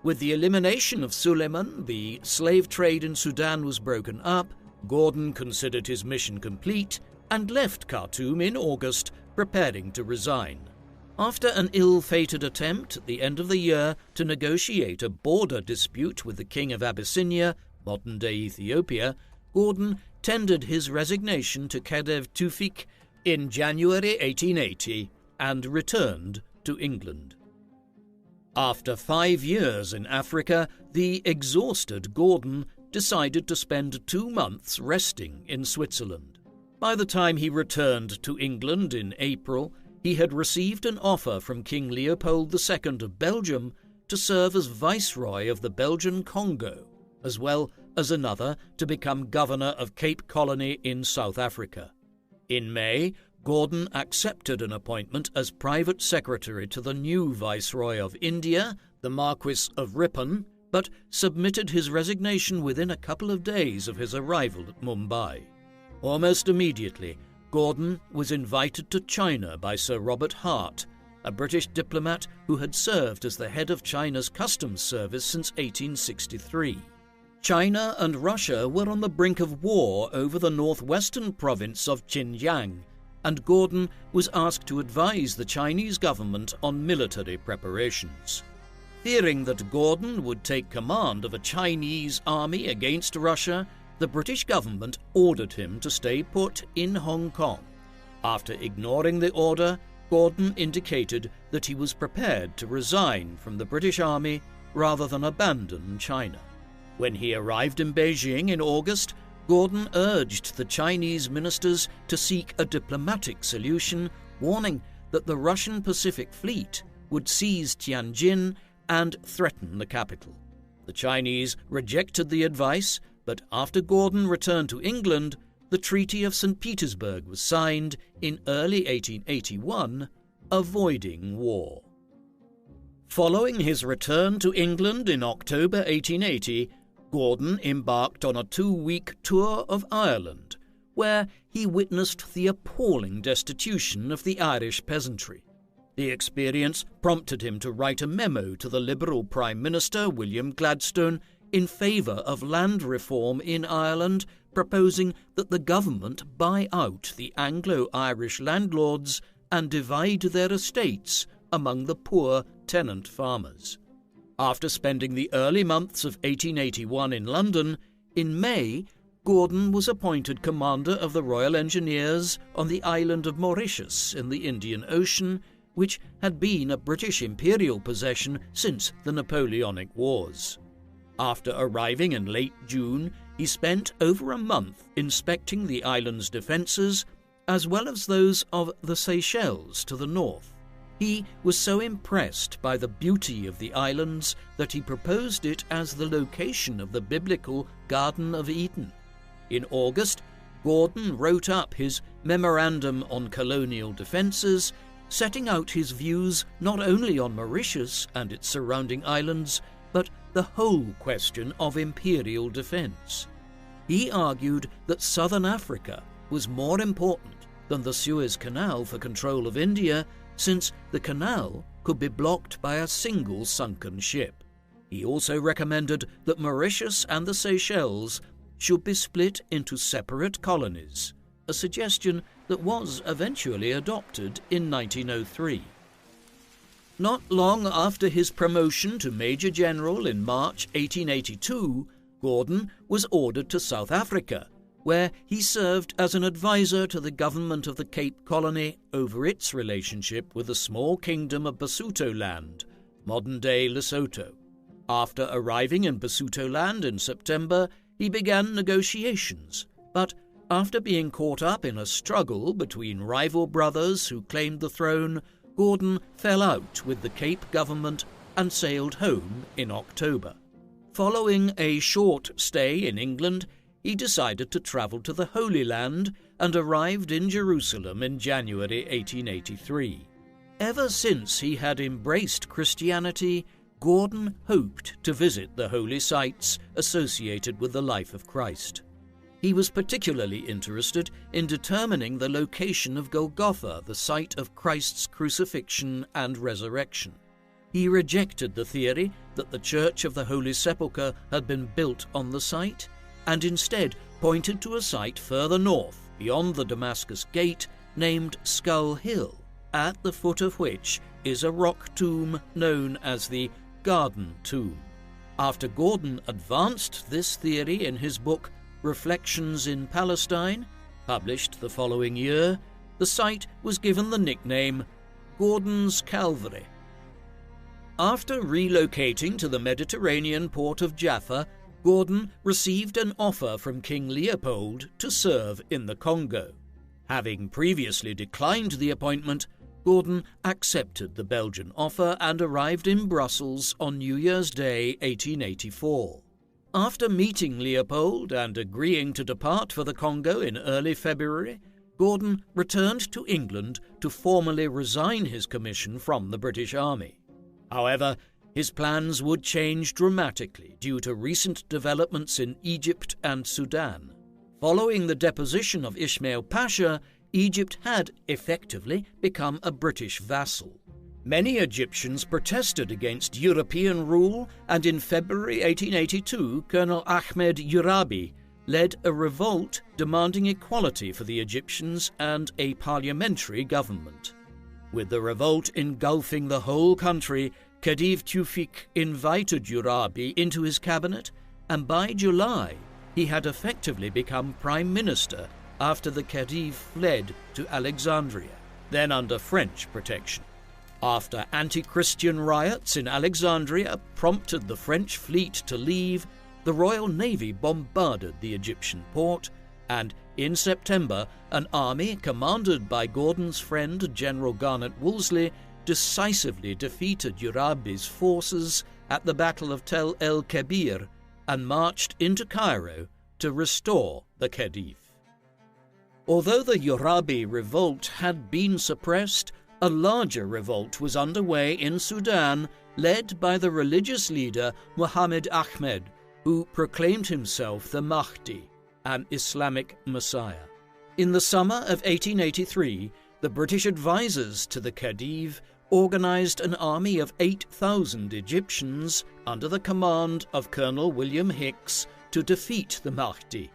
[SPEAKER 1] With the elimination of Suleiman, the slave trade in Sudan was broken up. Gordon considered his mission complete and left Khartoum in August, preparing to resign. After an ill-fated attempt at the end of the year to negotiate a border dispute with the King of Abyssinia, modern-day Ethiopia, Gordon tendered his resignation to Khedive Tewfik in January 1880 and returned to England. After 5 years in Africa, the exhausted Gordon decided to spend 2 months resting in Switzerland. By the time he returned to England in April, he had received an offer from King Leopold II of Belgium to serve as Viceroy of the Belgian Congo, as well as another to become Governor of Cape Colony in South Africa. In May, Gordon accepted an appointment as Private Secretary to the new Viceroy of India, the Marquis of Ripon, but submitted his resignation within a couple of days of his arrival at Mumbai. Almost immediately, Gordon was invited to China by Sir Robert Hart, a British diplomat who had served as the head of China's customs service since 1863. China and Russia were on the brink of war over the northwestern province of Xinjiang, and Gordon was asked to advise the Chinese government on military preparations. Fearing that Gordon would take command of a Chinese army against Russia, the British government ordered him to stay put in Hong Kong. After ignoring the order, Gordon indicated that he was prepared to resign from the British Army rather than abandon China. When he arrived in Beijing in August, Gordon urged the Chinese ministers to seek a diplomatic solution, warning that the Russian Pacific Fleet would seize Tianjin and threaten the capital. The Chinese rejected the advice, but after Gordon returned to England, the Treaty of St. Petersburg was signed in early 1881, avoiding war. Following his return to England in October 1880, Gordon embarked on a 2-week tour of Ireland, where he witnessed the appalling destitution of the Irish peasantry. The experience prompted him to write a memo to the Liberal Prime Minister William Gladstone in favour of land reform in Ireland, proposing that the government buy out the Anglo-Irish landlords and divide their estates among the poor tenant farmers. After spending the early months of 1881 in London, in May, Gordon was appointed commander of the Royal Engineers on the island of Mauritius in the Indian Ocean, which had been a British imperial possession since the Napoleonic Wars. After arriving in late June, he spent over a month inspecting the island's defences, as well as those of the Seychelles to the north. He was so impressed by the beauty of the islands that he proposed it as the location of the biblical Garden of Eden. In August, Gordon wrote up his Memorandum on Colonial Defences, setting out his views not only on Mauritius and its surrounding islands, but the whole question of imperial defence. He argued that southern Africa was more important than the Suez Canal for control of India, since the canal could be blocked by a single sunken ship. He also recommended that Mauritius and the Seychelles should be split into separate colonies, a suggestion that was eventually adopted in 1903. Not long after his promotion to Major General in March 1882, Gordon was ordered to South Africa, where he served as an advisor to the government of the Cape Colony over its relationship with the small kingdom of Basutoland, modern-day Lesotho. After arriving in Basutoland in September, he began negotiations, but after being caught up in a struggle between rival brothers who claimed the throne, Gordon fell out with the Cape government and sailed home in October. Following a short stay in England, he decided to travel to the Holy Land and arrived in Jerusalem in January 1883. Ever since he had embraced Christianity, Gordon hoped to visit the holy sites associated with the life of Christ. He was particularly interested in determining the location of Golgotha, the site of Christ's crucifixion and resurrection. He rejected the theory that the Church of the Holy Sepulchre had been built on the site, and instead pointed to a site further north, beyond the Damascus Gate, named Skull Hill, at the foot of which is a rock tomb known as the Garden Tomb. After Gordon advanced this theory in his book Reflections in Palestine, published the following year, the site was given the nickname Gordon's Calvary. After relocating to the Mediterranean port of Jaffa, Gordon received an offer from King Leopold to serve in the Congo. Having previously declined the appointment, Gordon accepted the Belgian offer and arrived in Brussels on New Year's Day 1884. After meeting Leopold and agreeing to depart for the Congo in early February, Gordon returned to England to formally resign his commission from the British Army. However, his plans would change dramatically due to recent developments in Egypt and Sudan. Following the deposition of Ismail Pasha, Egypt had effectively become a British vassal. Many Egyptians protested against European rule, and in February 1882, Colonel Ahmed Urabi led a revolt demanding equality for the Egyptians and a parliamentary government. With the revolt engulfing the whole country, Khedive Tewfik invited Urabi into his cabinet, and by July he had effectively become prime minister after the Khedive fled to Alexandria, then under French protection. After anti-Christian riots in Alexandria prompted the French fleet to leave, the Royal Navy bombarded the Egyptian port, and in September, an army commanded by Gordon's friend General Garnet Wolseley decisively defeated Urabi's forces at the Battle of Tel el-Kebir and marched into Cairo to restore the Khedive. Although the Urabi revolt had been suppressed, a larger revolt was underway in Sudan, led by the religious leader Muhammad Ahmed, who proclaimed himself the Mahdi, an Islamic Messiah. In the summer of 1883, the British advisors to the Khedive organized an army of 8,000 Egyptians under the command of Colonel William Hicks to defeat the Mahdi.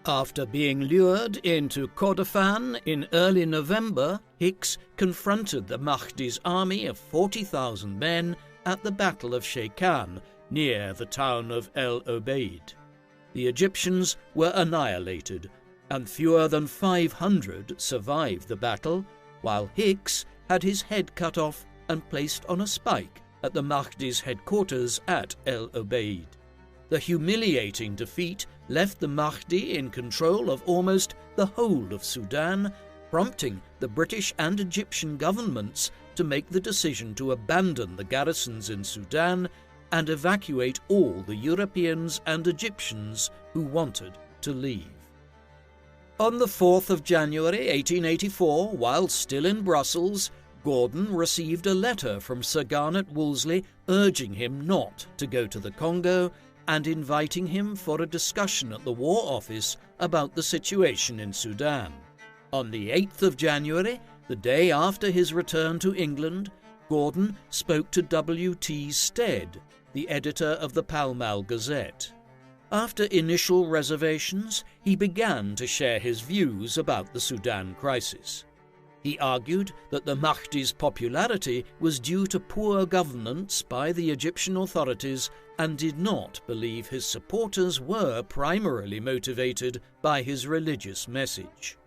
[SPEAKER 1] After being lured into Kordofan in early November, Hicks confronted the Mahdi's army of 40,000 men at the Battle of Shekan, near the town of El Obeid. The Egyptians were annihilated, and fewer than 500 survived the battle, while Hicks had his head cut off and placed on a spike at the Mahdi's headquarters at El Obeid. The humiliating defeat left the Mahdi in control of almost the whole of Sudan, prompting the British and Egyptian governments to make the decision to abandon the garrisons in Sudan and evacuate all the Europeans and Egyptians who wanted to leave. On the 4th of January 1884, while still in Brussels, Gordon received a letter from Sir Garnet Wolseley urging him not to go to the Congo and inviting him for a discussion at the War Office about the situation in Sudan. On the 8th of January, the day after his return to England, Gordon spoke to W.T. Stead, the editor of the Pall Mall Gazette. After initial reservations, he began to share his views about the Sudan crisis. He argued that the Mahdi's popularity was due to poor governance by the Egyptian authorities and did not believe his supporters were primarily motivated by his religious message.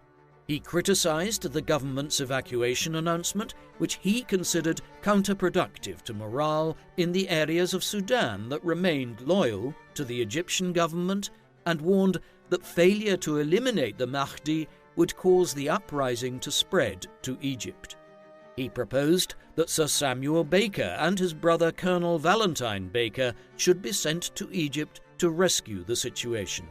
[SPEAKER 1] He criticized the government's evacuation announcement, which he considered counterproductive to morale in the areas of Sudan that remained loyal to the Egyptian government, and warned that failure to eliminate the Mahdi would cause the uprising to spread to Egypt. He proposed that Sir Samuel Baker and his brother Colonel Valentine Baker should be sent to Egypt to rescue the situation.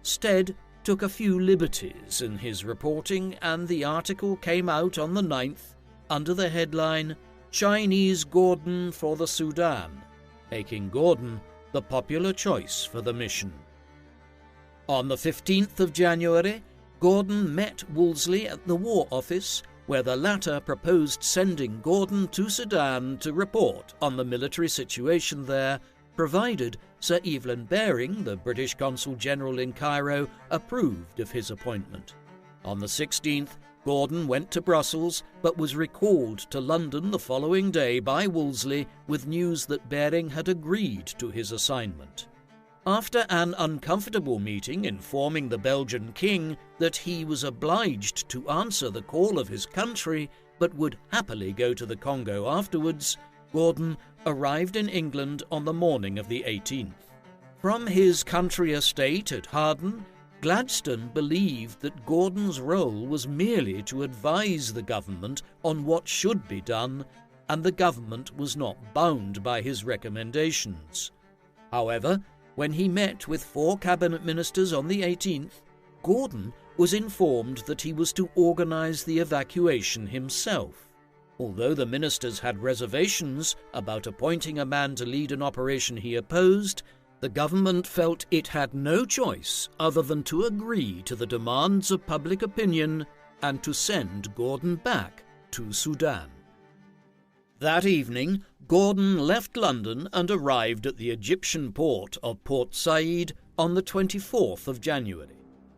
[SPEAKER 1] Stead took a few liberties in his reporting, and the article came out on the 9th under the headline, "Chinese Gordon for the Sudan," making Gordon the popular choice for the mission. On the 15th of January, Gordon met Wolseley at the War Office, where the latter proposed sending Gordon to Sudan to report on the military situation there, provided Sir Evelyn Baring, the British Consul General in Cairo, approved of his appointment. On the 16th, Gordon went to Brussels, but was recalled to London the following day by Wolseley with news that Baring had agreed to his assignment. After an uncomfortable meeting informing the Belgian king that he was obliged to answer the call of his country, but would happily go to the Congo afterwards, Gordon arrived in England on the morning of the 18th. From his country estate at Harden, Gladstone believed that Gordon's role was merely to advise the government on what should be done, and the government was not bound by his recommendations. However, when he met with 4 cabinet ministers on the 18th, Gordon was informed that he was to organise the evacuation himself. Although the ministers had reservations about appointing a man to lead an operation he opposed, the government felt it had no choice other than to agree to the demands of public opinion and to send Gordon back to Sudan. That evening, Gordon left London and arrived at the Egyptian port of Port Said on the 24th of January.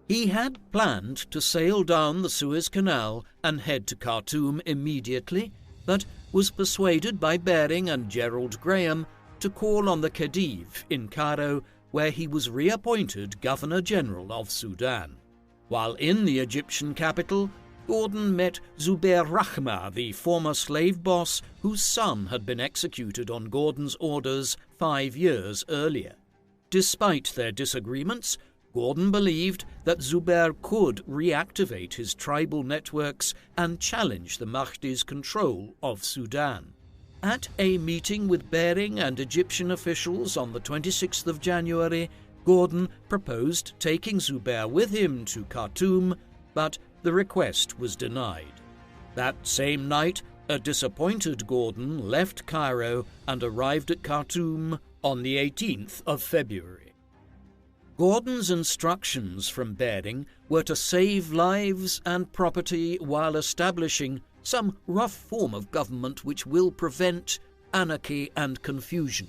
[SPEAKER 1] He had planned to sail down the Suez Canal and head to Khartoum immediately, but was persuaded by Baring and Gerald Graham to call on the Khedive in Cairo, where he was reappointed Governor-General of Sudan. While in the Egyptian capital, Gordon met Zubair Rahma, the former slave boss whose son had been executed on Gordon's orders 5 years earlier. Despite their disagreements, Gordon believed that Zubair could reactivate his tribal networks and challenge the Mahdi's control of Sudan. At a meeting with Baring and Egyptian officials on the 26th of January, Gordon proposed taking Zubair with him to Khartoum, but the request was denied. That same night, a disappointed Gordon left Cairo and arrived at Khartoum on the 18th of February. Gordon's instructions from Baring were to save lives and property while establishing some rough form of government which will prevent anarchy and confusion.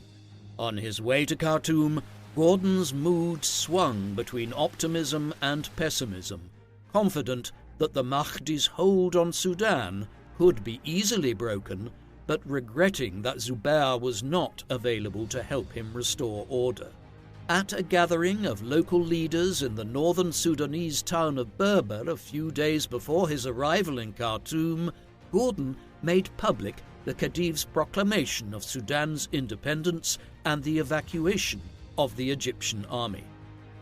[SPEAKER 1] On his way to Khartoum, Gordon's mood swung between optimism and pessimism, confident that the Mahdi's hold on Sudan could be easily broken, but regretting that Zubair was not available to help him restore order. At a gathering of local leaders in the northern Sudanese town of Berber a few days before his arrival in Khartoum, Gordon made public the Khedive's proclamation of Sudan's independence and the evacuation of the Egyptian army.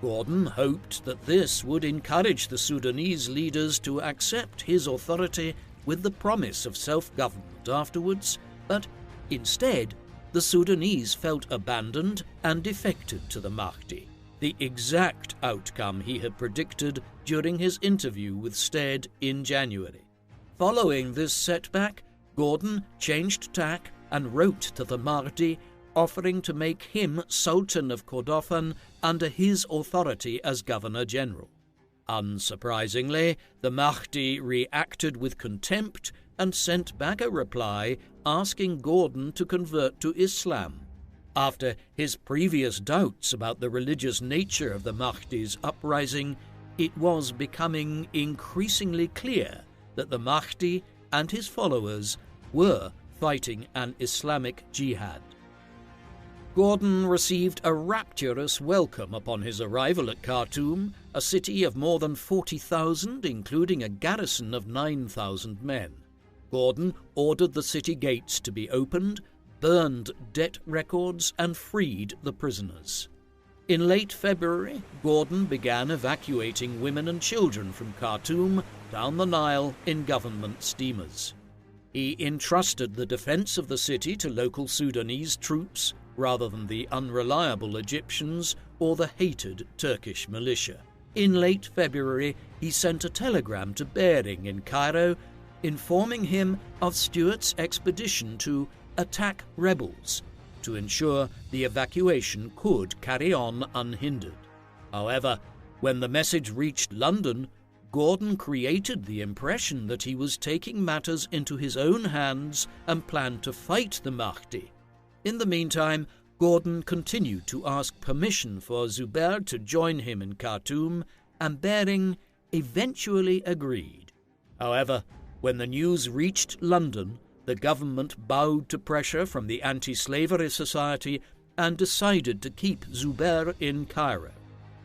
[SPEAKER 1] Gordon hoped that this would encourage the Sudanese leaders to accept his authority with the promise of self-government afterwards, but instead, the Sudanese felt abandoned and defected to the Mahdi, the exact outcome he had predicted during his interview with Stead in January. Following this setback, Gordon changed tack and wrote to the Mahdi, offering to make him Sultan of Kordofan under his authority as Governor-General. Unsurprisingly, the Mahdi reacted with contempt and sent back a reply asking Gordon to convert to Islam. After his previous doubts about the religious nature of the Mahdi's uprising, it was becoming increasingly clear that the Mahdi and his followers were fighting an Islamic jihad. Gordon received a rapturous welcome upon his arrival at Khartoum, a city of more than 40,000, including a garrison of 9,000 men. Gordon ordered the city gates to be opened, burned debt records, and freed the prisoners. In late February, Gordon began evacuating women and children from Khartoum down the Nile in government steamers. He entrusted the defense of the city to local Sudanese troops rather than the unreliable Egyptians or the hated Turkish militia. In late February, he sent a telegram to Bering in Cairo, informing him of Stuart's expedition to attack rebels to ensure the evacuation could carry on unhindered. However, when the message reached London, Gordon created the impression that he was taking matters into his own hands and planned to fight the Mahdi. In the meantime, Gordon continued to ask permission for Zubair to join him in Khartoum, and Bering eventually agreed. However, when the news reached London, the government bowed to pressure from the Anti-Slavery Society and decided to keep Zubair in Cairo.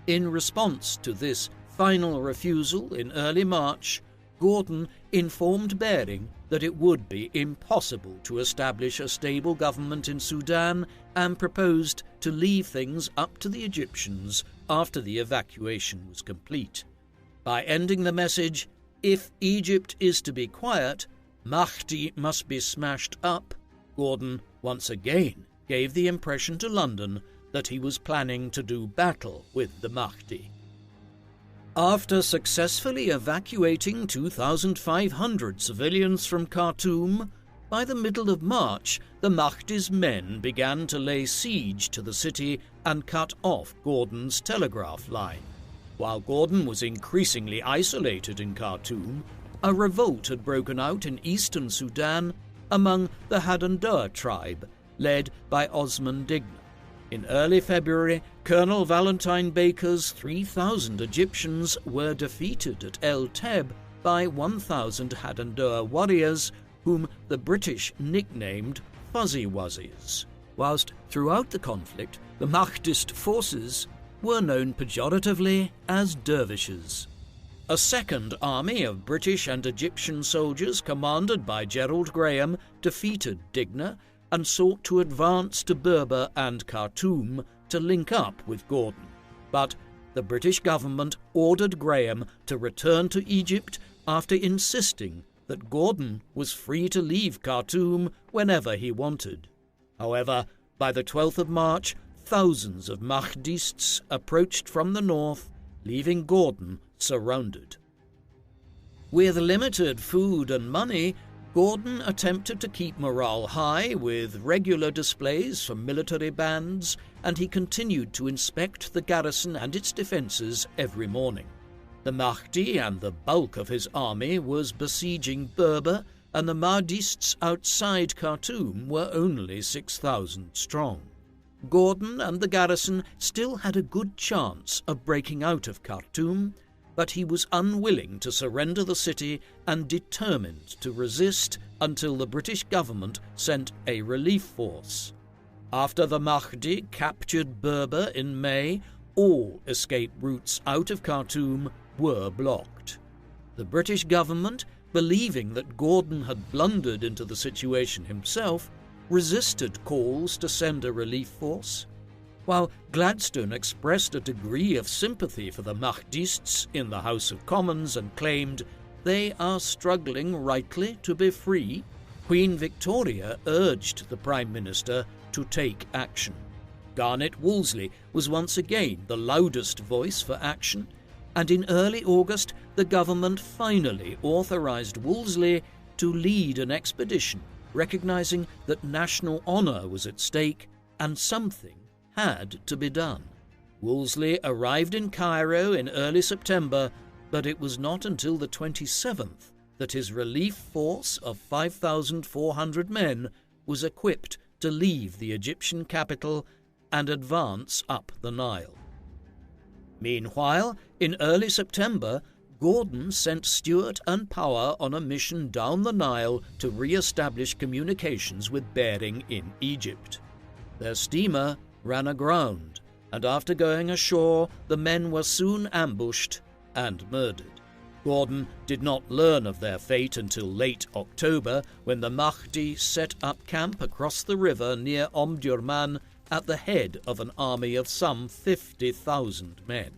[SPEAKER 1] In response to this final refusal in early March, Gordon informed Bering that it would be impossible to establish a stable government in Sudan and proposed to leave things up to the Egyptians after the evacuation was complete. By ending the message, "If Egypt is to be quiet, Mahdi must be smashed up," Gordon once again gave the impression to London that he was planning to do battle with the Mahdi. After successfully evacuating 2,500 civilians from Khartoum, by the middle of March, the Mahdi's men began to lay siege to the city and cut off Gordon's telegraph line. While Gordon was increasingly isolated in Khartoum, a revolt had broken out in eastern Sudan among the Hadendoa tribe, led by Osman Digna. In early February, Colonel Valentine Baker's 3,000 Egyptians were defeated at El Teb by 1,000 Hadendoa warriors, whom the British nicknamed Fuzzy Wuzzies, whilst throughout the conflict the Mahdist forces were known pejoratively as dervishes. A second army of British and Egyptian soldiers commanded by Gerald Graham defeated Digna and sought to advance to Berber and Khartoum to link up with Gordon. But the British government ordered Graham to return to Egypt after insisting that Gordon was free to leave Khartoum whenever he wanted. However, by the 12th of March, thousands of Mahdists approached from the north, leaving Gordon surrounded. With limited food and money, Gordon attempted to keep morale high with regular displays from military bands, and he continued to inspect the garrison and its defences every morning. The Mahdi and the bulk of his army was besieging Berber, and the Mahdists outside Khartoum were only 6,000 strong. Gordon and the garrison still had a good chance of breaking out of Khartoum, but he was unwilling to surrender the city and determined to resist until the British government sent a relief force. After the Mahdi captured Berber in May, all escape routes out of Khartoum were blocked. The British government, believing that Gordon had blundered into the situation himself, resisted calls to send a relief force. While Gladstone expressed a degree of sympathy for the Mahdists in the House of Commons and claimed they are struggling rightly to be free, Queen Victoria urged the Prime Minister to take action. Garnet Wolseley was once again the loudest voice for action, and in early August the government finally authorised Wolseley to lead an expedition, recognising that national honour was at stake and something had to be done. Wolseley arrived in Cairo in early September, but it was not until the 27th that his relief force of 5,400 men was equipped to leave the Egyptian capital and advance up the Nile. Meanwhile, in early September, Gordon sent Stewart and Power on a mission down the Nile to re-establish communications with Bering in Egypt. Their steamer ran aground, and after going ashore, the men were soon ambushed and murdered. Gordon did not learn of their fate until late October, when the Mahdi set up camp across the river near Omdurman at the head of an army of some 50,000 men.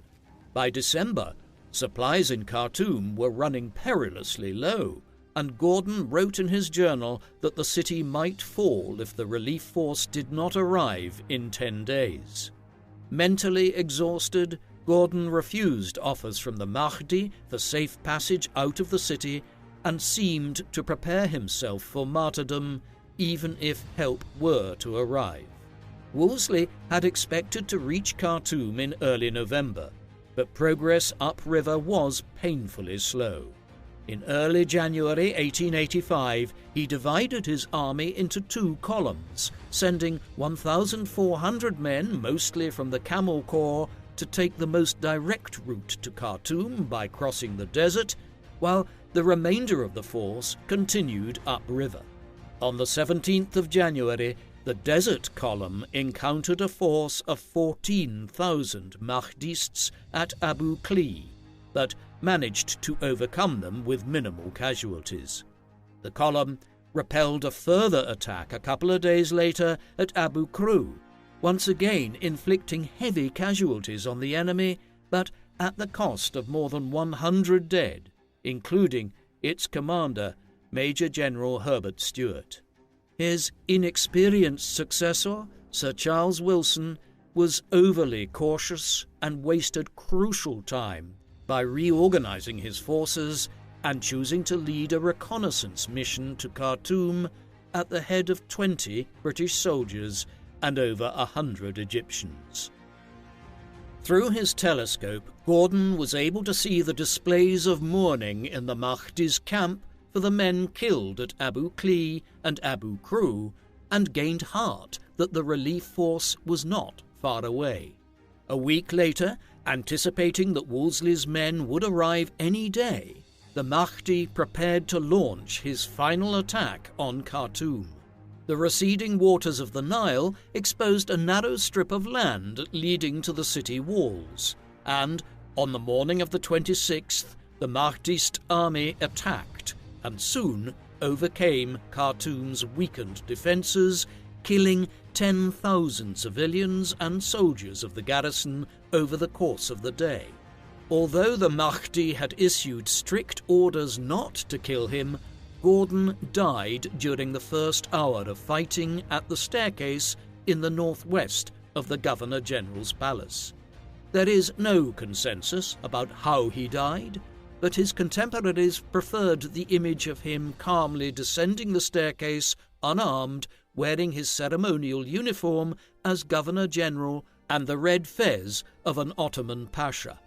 [SPEAKER 1] By December, supplies in Khartoum were running perilously low, and Gordon wrote in his journal that the city might fall if the relief force did not arrive in 10 days. Mentally exhausted, Gordon refused offers from the Mahdi for safe passage out of the city and seemed to prepare himself for martyrdom, even if help were to arrive. Wolseley had expected to reach Khartoum in early November, but progress upriver was painfully slow. In early January 1885, he divided his army into 2 columns, sending 1,400 men, mostly from the Camel Corps, to take the most direct route to Khartoum by crossing the desert, while the remainder of the force continued upriver. On the 17th of January, the Desert Column encountered a force of 14,000 Mahdists at Abu Klea, but managed to overcome them with minimal casualties. The column repelled a further attack a couple of days later at Abu Kru, once again inflicting heavy casualties on the enemy, but at the cost of more than 100 dead, including its commander, Major General Herbert Stewart. His inexperienced successor, Sir Charles Wilson, was overly cautious and wasted crucial time by reorganizing his forces and choosing to lead a reconnaissance mission to Khartoum at the head of 20 British soldiers and over 100 Egyptians. Through his telescope, Gordon was able to see the displays of mourning in the Mahdi's camp for the men killed at Abu Klea and Abu Kru, and gained heart that the relief force was not far away. A week later, anticipating that Wolseley's men would arrive any day, the Mahdi prepared to launch his final attack on Khartoum. The receding waters of the Nile exposed a narrow strip of land leading to the city walls, and on the morning of the 26th, the Mahdist army attacked and soon overcame Khartoum's weakened defences, killing 10,000 civilians and soldiers of the garrison over the course of the day. Although the Mahdi had issued strict orders not to kill him, Gordon died during the first hour of fighting at the staircase in the northwest of the Governor-General's palace. There is no consensus about how he died, but his contemporaries preferred the image of him calmly descending the staircase, unarmed, wearing his ceremonial uniform as Governor-General and the red fez of an Ottoman pasha.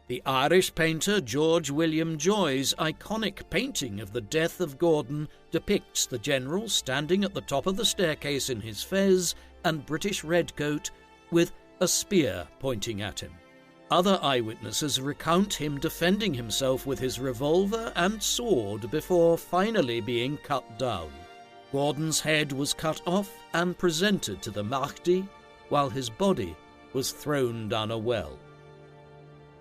[SPEAKER 1] The Irish painter George William Joy's iconic painting of the death of Gordon depicts the general standing at the top of the staircase in his fez and British redcoat with a spear pointing at him. Other eyewitnesses recount him defending himself with his revolver and sword before finally being cut down. Gordon's head was cut off and presented to the Mahdi, while his body was thrown down a well.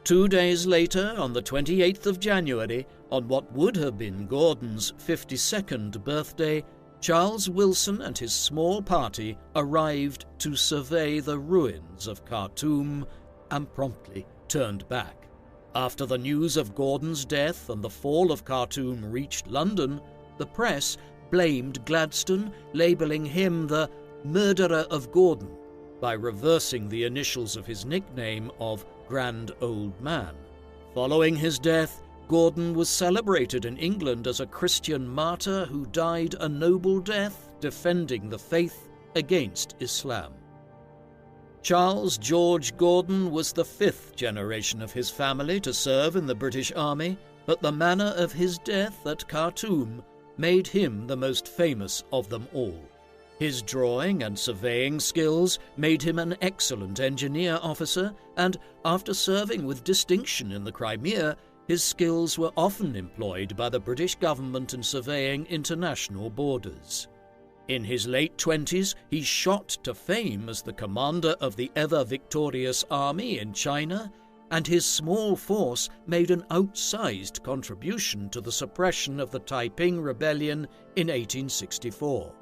[SPEAKER 1] 2 days later, on the 28th of January, on what would have been Gordon's 52nd birthday, Charles Wilson and his small party arrived to survey the ruins of Khartoum and promptly turned back. After the news of Gordon's death and the fall of Khartoum reached London, the press blamed Gladstone, labelling him the murderer of Gordon by reversing the initials of his nickname of Grand Old Man. Following his death, Gordon was celebrated in England as a Christian martyr who died a noble death defending the faith against Islam. Charles George Gordon was the fifth generation of his family to serve in the British Army, but the manner of his death at Khartoum made him the most famous of them all. His drawing and surveying skills made him an excellent engineer officer, and after serving with distinction in the Crimea, his skills were often employed by the British government in surveying international borders. In his late 20s, he shot to fame as the commander of the ever-victorious army in China, and his small force made an outsized contribution to the suppression of the Taiping Rebellion in 1864.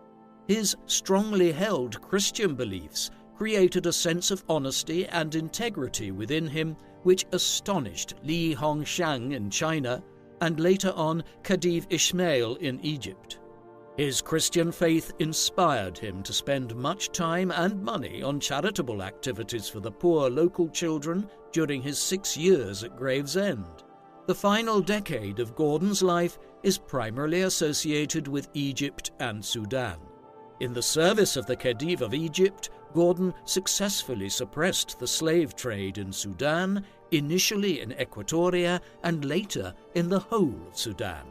[SPEAKER 1] His strongly held Christian beliefs created a sense of honesty and integrity within him which astonished Li Hongxiang in China and later on Khedive Ismail in Egypt. His Christian faith inspired him to spend much time and money on charitable activities for the poor local children during his 6 years at Gravesend. The final decade of Gordon's life is primarily associated with Egypt and Sudan. In the service of the Khedive of Egypt, Gordon successfully suppressed the slave trade in Sudan, initially in Equatoria and later in the whole of Sudan.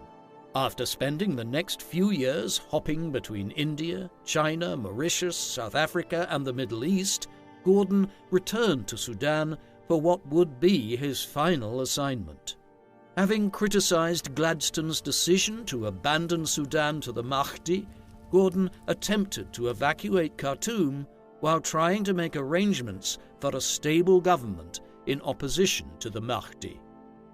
[SPEAKER 1] After spending the next few years hopping between India, China, Mauritius, South Africa and the Middle East, Gordon returned to Sudan for what would be his final assignment. Having criticized Gladstone's decision to abandon Sudan to the Mahdi, Gordon attempted to evacuate Khartoum while trying to make arrangements for a stable government in opposition to the Mahdi.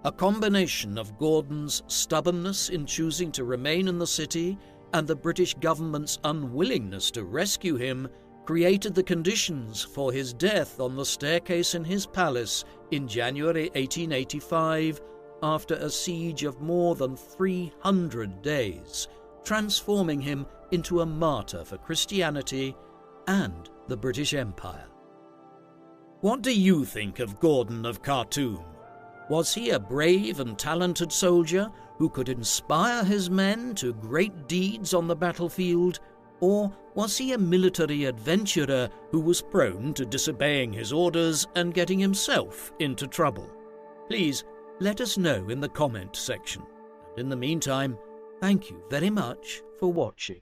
[SPEAKER 1] A combination of Gordon's stubbornness in choosing to remain in the city and the British government's unwillingness to rescue him created the conditions for his death on the staircase in his palace in January 1885 after a siege of more than 300 days, transforming him into a martyr for Christianity and the British Empire. What do you think of Gordon of Khartoum? Was he a brave and talented soldier who could inspire his men to great deeds on the battlefield, or was he a military adventurer who was prone to disobeying his orders and getting himself into trouble? Please let us know in the comment section. And in the meantime, thank you very much for watching.